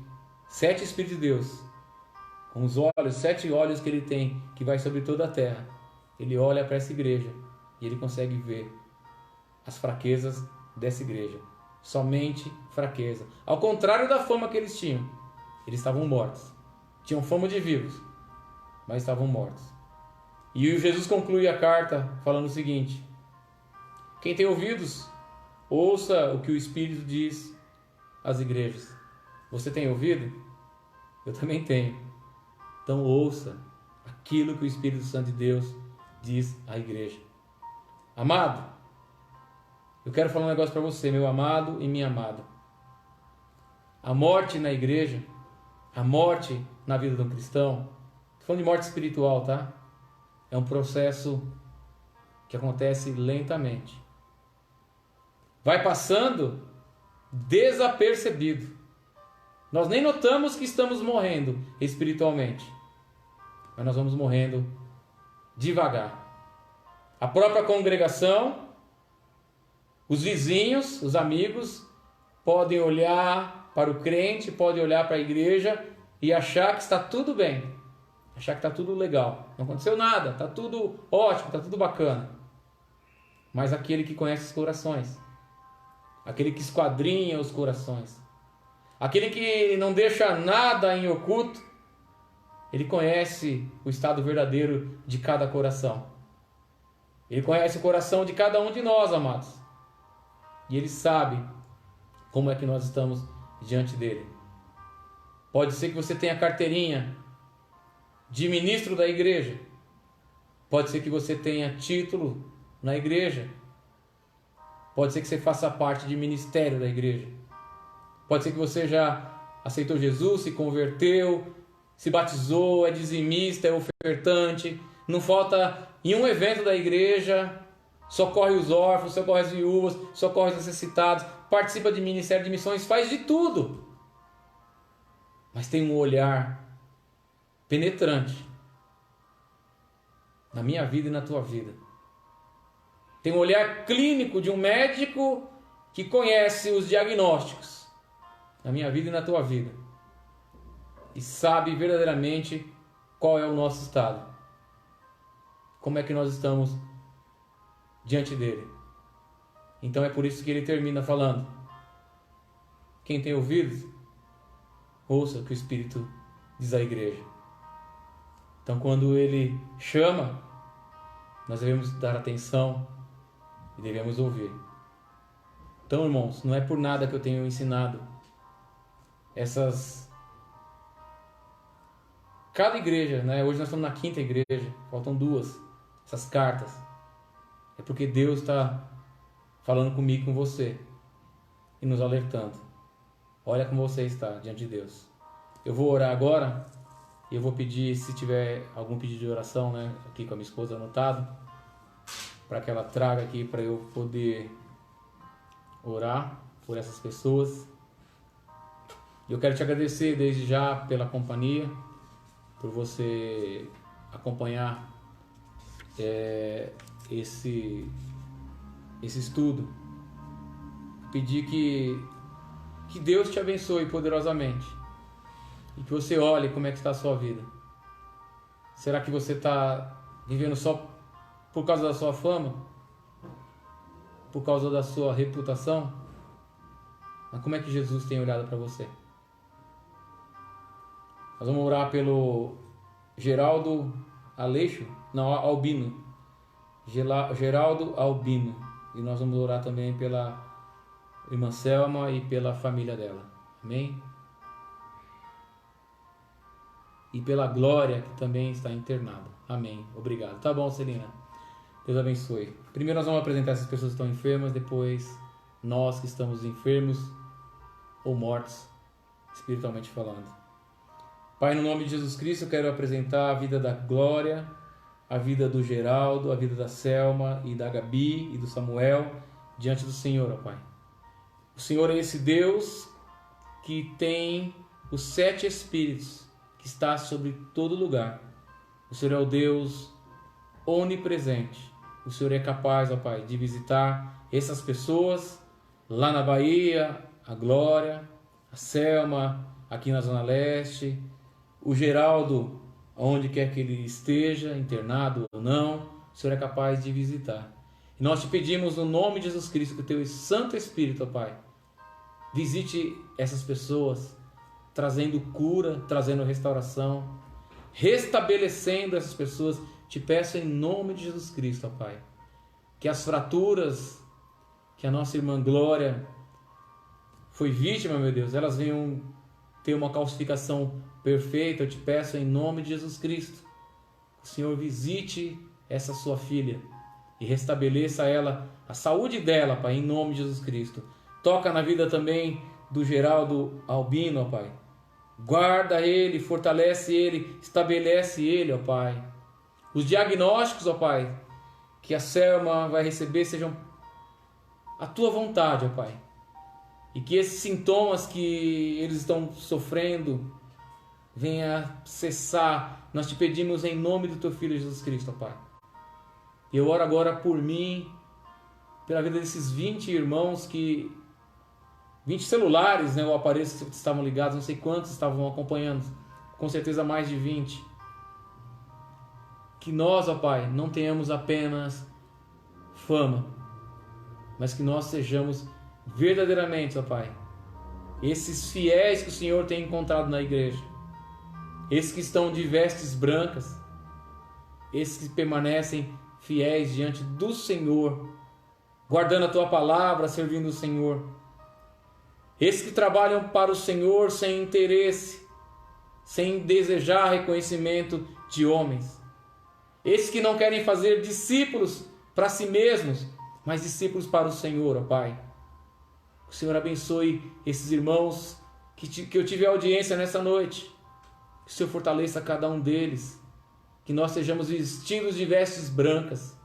7 Espíritos de Deus, com os olhos, 7 olhos que ele tem, que vai sobre toda a terra, ele olha para essa igreja e ele consegue ver as fraquezas dessa igreja. Somente fraqueza. Ao contrário da fama que eles tinham, eles estavam mortos. Tinham fama de vivos, mas estavam mortos. E Jesus conclui a carta falando o seguinte: quem tem ouvidos, ouça o que o Espírito diz às igrejas. Você tem ouvido? Eu também tenho. Então ouça aquilo que o Espírito Santo de Deus diz à igreja. Amado, eu quero falar um negócio para você, meu amado e minha amada. A morte na igreja, a morte na vida de um cristão, estou falando de morte espiritual, tá? É um processo que acontece lentamente. Vai passando desapercebido. Nós nem notamos que estamos morrendo espiritualmente, mas nós vamos morrendo devagar. A própria congregação, os vizinhos, os amigos, podem olhar para o crente, podem olhar para a igreja e achar que está tudo bem, achar que está tudo legal, não aconteceu nada, está tudo ótimo, está tudo bacana. Mas aquele que conhece os corações, aquele que esquadrinha os corações, aquele que não deixa nada em oculto, ele conhece o estado verdadeiro de cada coração. Ele conhece o coração de cada um de nós, amados. E ele sabe como é que nós estamos diante dele. Pode ser que você tenha carteirinha de ministro da igreja. Pode ser que você tenha título na igreja. Pode ser que você faça parte de ministério da igreja. Pode ser que você já aceitou Jesus, se converteu, se batizou, é dizimista, é ofertante, não falta em um evento da igreja, socorre os órfãos, socorre as viúvas, socorre os necessitados, participa de ministério de missões, faz de tudo. Mas tem um olhar penetrante na minha vida e na tua vida. Tem um olhar clínico de um médico que conhece os diagnósticos na minha vida e na tua vida e sabe verdadeiramente qual é o nosso estado. Como é que nós estamos diante dele. Então é por isso que ele termina falando: quem tem ouvidos, ouça o que o Espírito diz à igreja. Então quando ele chama, nós devemos dar atenção e devemos ouvir. Então, irmãos, não é por nada que eu tenho ensinado cada igreja, né? Hoje nós estamos na 5ª igreja, faltam 2, essas cartas. É porque Deus está falando comigo e com você e nos alertando. Olha como você está diante de Deus. Eu vou orar agora e eu vou pedir, se tiver algum pedido de oração, né, aqui com a minha esposa anotado, para que ela traga aqui para eu poder orar por essas pessoas. E eu quero te agradecer desde já pela companhia, por você acompanhar esse estudo. Pedir que Deus te abençoe poderosamente e que você olhe como é que está a sua vida. Será que você está vivendo só por causa da sua fama? Por causa da sua reputação? Mas como é que Jesus tem olhado para você? Nós vamos orar pelo Geraldo Albino. Geraldo Albino. E nós vamos orar também pela irmã Selma e pela família dela. Amém? E pela Glória, que também está internada. Amém. Obrigado. Tá bom, Celina. Deus abençoe. Primeiro nós vamos apresentar essas pessoas que estão enfermas, depois nós que estamos enfermos ou mortos, espiritualmente falando. Pai, no nome de Jesus Cristo, eu quero apresentar a vida da Glória, a vida do Geraldo, a vida da Selma e da Gabi e do Samuel diante do Senhor, ó Pai. O Senhor é esse Deus que tem os 7 Espíritos, que está sobre todo lugar. O Senhor é o Deus onipresente. O Senhor é capaz, ó Pai, de visitar essas pessoas lá na Bahia, a Glória, a Selma, aqui na Zona Leste, o Geraldo, onde quer que ele esteja, internado ou não, o Senhor é capaz de visitar. E nós te pedimos no nome de Jesus Cristo que o Teu Santo Espírito, ó Pai, visite essas pessoas, trazendo cura, trazendo restauração, restabelecendo essas pessoas. Te peço em nome de Jesus Cristo, ó Pai, que as fraturas que a nossa irmã Glória foi vítima, meu Deus, elas venham ter uma calcificação perfeita. Eu te peço em nome de Jesus Cristo, que o Senhor visite essa sua filha e restabeleça ela, a saúde dela, Pai, em nome de Jesus Cristo. Toca na vida também do Geraldo Albino, ó Pai. Guarda ele, fortalece ele, estabelece ele, ó Pai. Os diagnósticos, ó Pai, que a Selma vai receber sejam a Tua vontade, ó Pai. E que esses sintomas que eles estão sofrendo venha cessar. Nós te pedimos em nome do Teu Filho Jesus Cristo, ó Pai. E eu oro agora por mim, pela vida desses 20 irmãos 20 celulares, né, ou aparelhos que estavam ligados, não sei quantos estavam acompanhando, com certeza mais de 20. Que nós, ó Pai, não tenhamos apenas fama, mas que nós sejamos verdadeiramente, ó Pai, esses fiéis que o Senhor tem encontrado na igreja, esses que estão de vestes brancas, esses que permanecem fiéis diante do Senhor, guardando a Tua palavra, servindo o Senhor, esses que trabalham para o Senhor sem interesse, sem desejar reconhecimento de homens, esses que não querem fazer discípulos para si mesmos, mas discípulos para o Senhor, ó Pai. Que o Senhor abençoe esses irmãos que eu tive audiência nessa noite. Que o Senhor fortaleça cada um deles. que nós sejamos vestidos de vestes brancas,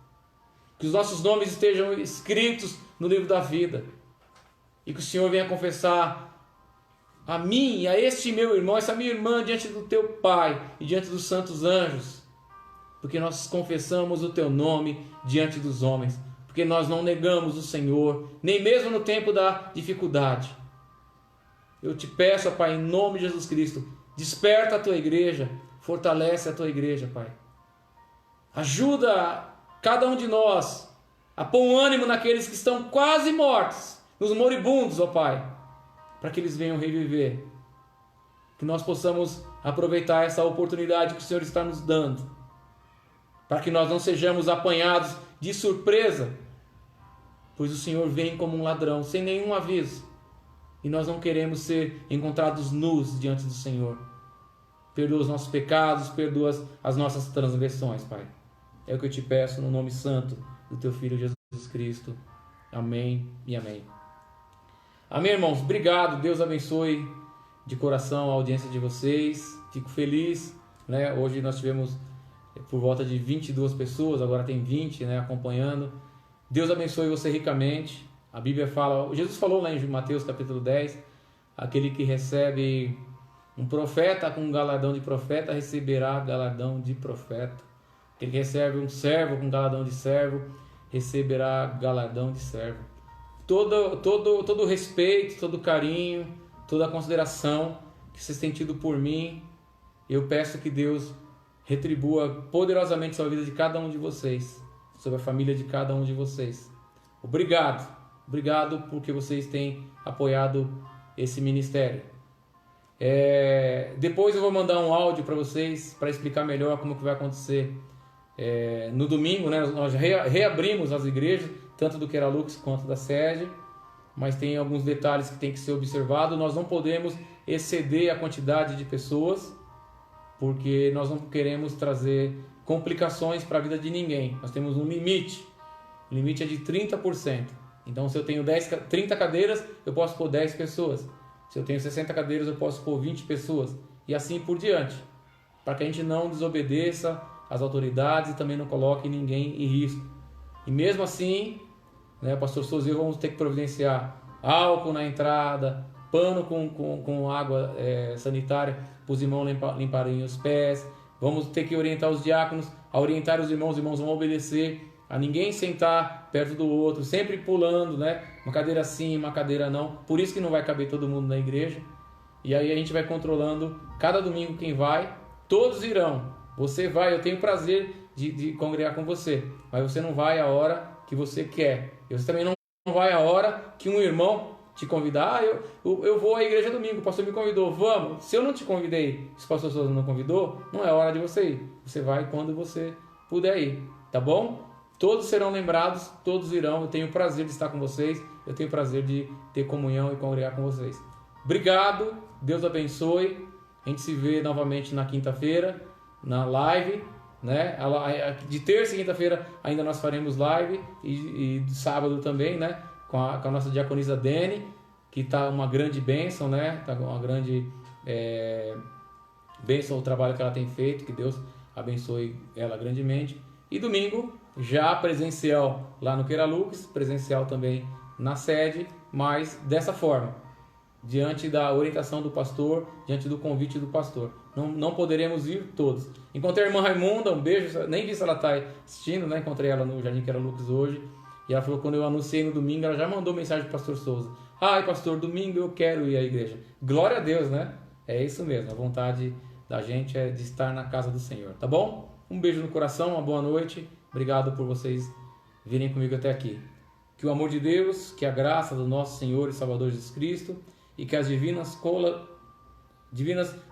que os nossos nomes estejam escritos no livro da vida, e que o Senhor venha confessar a mim e a este meu irmão, essa minha irmã, diante do teu Pai e diante dos santos anjos, porque nós confessamos o teu nome diante dos homens, porque nós não negamos o Senhor, nem mesmo no tempo da dificuldade. Eu te peço, Pai, em nome de Jesus Cristo, desperta a tua igreja, fortalece a tua igreja, Pai. Ajuda cada um de nós a pôr um ânimo naqueles que estão quase mortos, nos moribundos, ó Pai, para que eles venham reviver. Que nós possamos aproveitar essa oportunidade que o Senhor está nos dando, para que nós não sejamos apanhados de surpresa, pois o Senhor vem como um ladrão, sem nenhum aviso, e nós não queremos ser encontrados nus diante do Senhor. Perdoa os nossos pecados, perdoa as nossas transgressões, Pai. É o que eu te peço no nome santo do teu Filho Jesus Cristo. Amém e amém. Amém, irmãos. Obrigado. Deus abençoe de coração a audiência de vocês. Fico feliz, né? Hoje nós tivemos por volta de 22 pessoas, agora tem 20, né, acompanhando. Deus abençoe você ricamente. A Bíblia fala, Jesus falou lá em Mateus capítulo 10, aquele que recebe um profeta com um galardão de profeta, receberá galardão de profeta. Aquele que recebe um servo com galardão de servo, receberá galardão de servo. Todo o respeito, todo o carinho, toda a consideração que vocês têm tido por mim, eu peço que Deus retribua poderosamente sobre a vida de cada um de vocês, sobre a família de cada um de vocês. Obrigado. Obrigado porque vocês têm apoiado esse ministério. Depois eu vou mandar um áudio para vocês para explicar melhor como que vai acontecer no domingo, né? Nós reabrimos as igrejas, tanto do Queralux quanto da sede, mas tem alguns detalhes que tem que ser observado. Nós não podemos exceder a quantidade de pessoas, porque nós não queremos trazer complicações para a vida de ninguém. Nós temos um limite. O limite é de 30%. Então, se eu tenho 30 cadeiras, eu posso pôr 10 pessoas. Se eu tenho 60 cadeiras, eu posso pôr 20 pessoas. E assim por diante. Para que a gente não desobedeça as autoridades e também não coloque ninguém em risco. E mesmo assim, né, pastor Souza e eu vamos ter que providenciar álcool na entrada, pano com água sanitária para os irmãos limparem os pés. Vamos ter que orientar os diáconos a orientar os irmãos vão obedecer a ninguém sentar perto do outro, sempre pulando, né? Uma cadeira sim, uma cadeira não. Por isso que não vai caber todo mundo na igreja. E aí a gente vai controlando cada domingo quem vai. Todos irão. Você vai, eu tenho prazer de congregar com você, mas você não vai a hora que você quer. E você também não vai a hora que um irmão te convidar. Eu vou à igreja domingo, o pastor me convidou, vamos. Se eu não te convidei, se o pastor Souza não convidou, não é hora de você ir. Você vai quando você puder ir, tá bom? Todos serão lembrados, todos irão. Eu tenho o prazer de estar com vocês. Eu tenho o prazer de ter comunhão e congregar com vocês. Obrigado, Deus abençoe. A gente se vê novamente na quinta-feira, na live, né? De terça e quinta-feira ainda nós faremos live e de sábado também, né? Com a nossa diaconisa Dene, que está uma grande bênção, né? Está uma grande bênção o trabalho que ela tem feito. Que Deus abençoe ela grandemente. E domingo, já presencial lá no Queralux, presencial também na sede, mas dessa forma, diante da orientação do pastor, diante do convite do pastor. Não poderemos ir todos. Encontrei a irmã Raimunda, um beijo, nem vi se ela está assistindo, né? Encontrei ela no Jardim Queralux hoje, e ela falou que quando eu anunciei no domingo, ela já mandou mensagem para o pastor Souza. Ai, pastor, domingo eu quero ir à igreja. Glória a Deus, né? É isso mesmo, a vontade da gente é de estar na casa do Senhor, tá bom? Um beijo no coração, uma boa noite. Obrigado por vocês virem comigo até aqui. Que o amor de Deus, que a graça do nosso Senhor e Salvador Jesus Cristo e que as divinas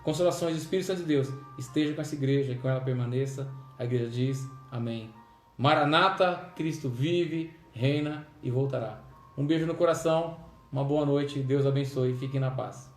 consolações do Espírito Santo de Deus estejam com essa igreja e com ela permaneça. A igreja diz amém. Maranata, Cristo vive, reina e voltará. Um beijo no coração, uma boa noite, Deus abençoe e fiquem na paz.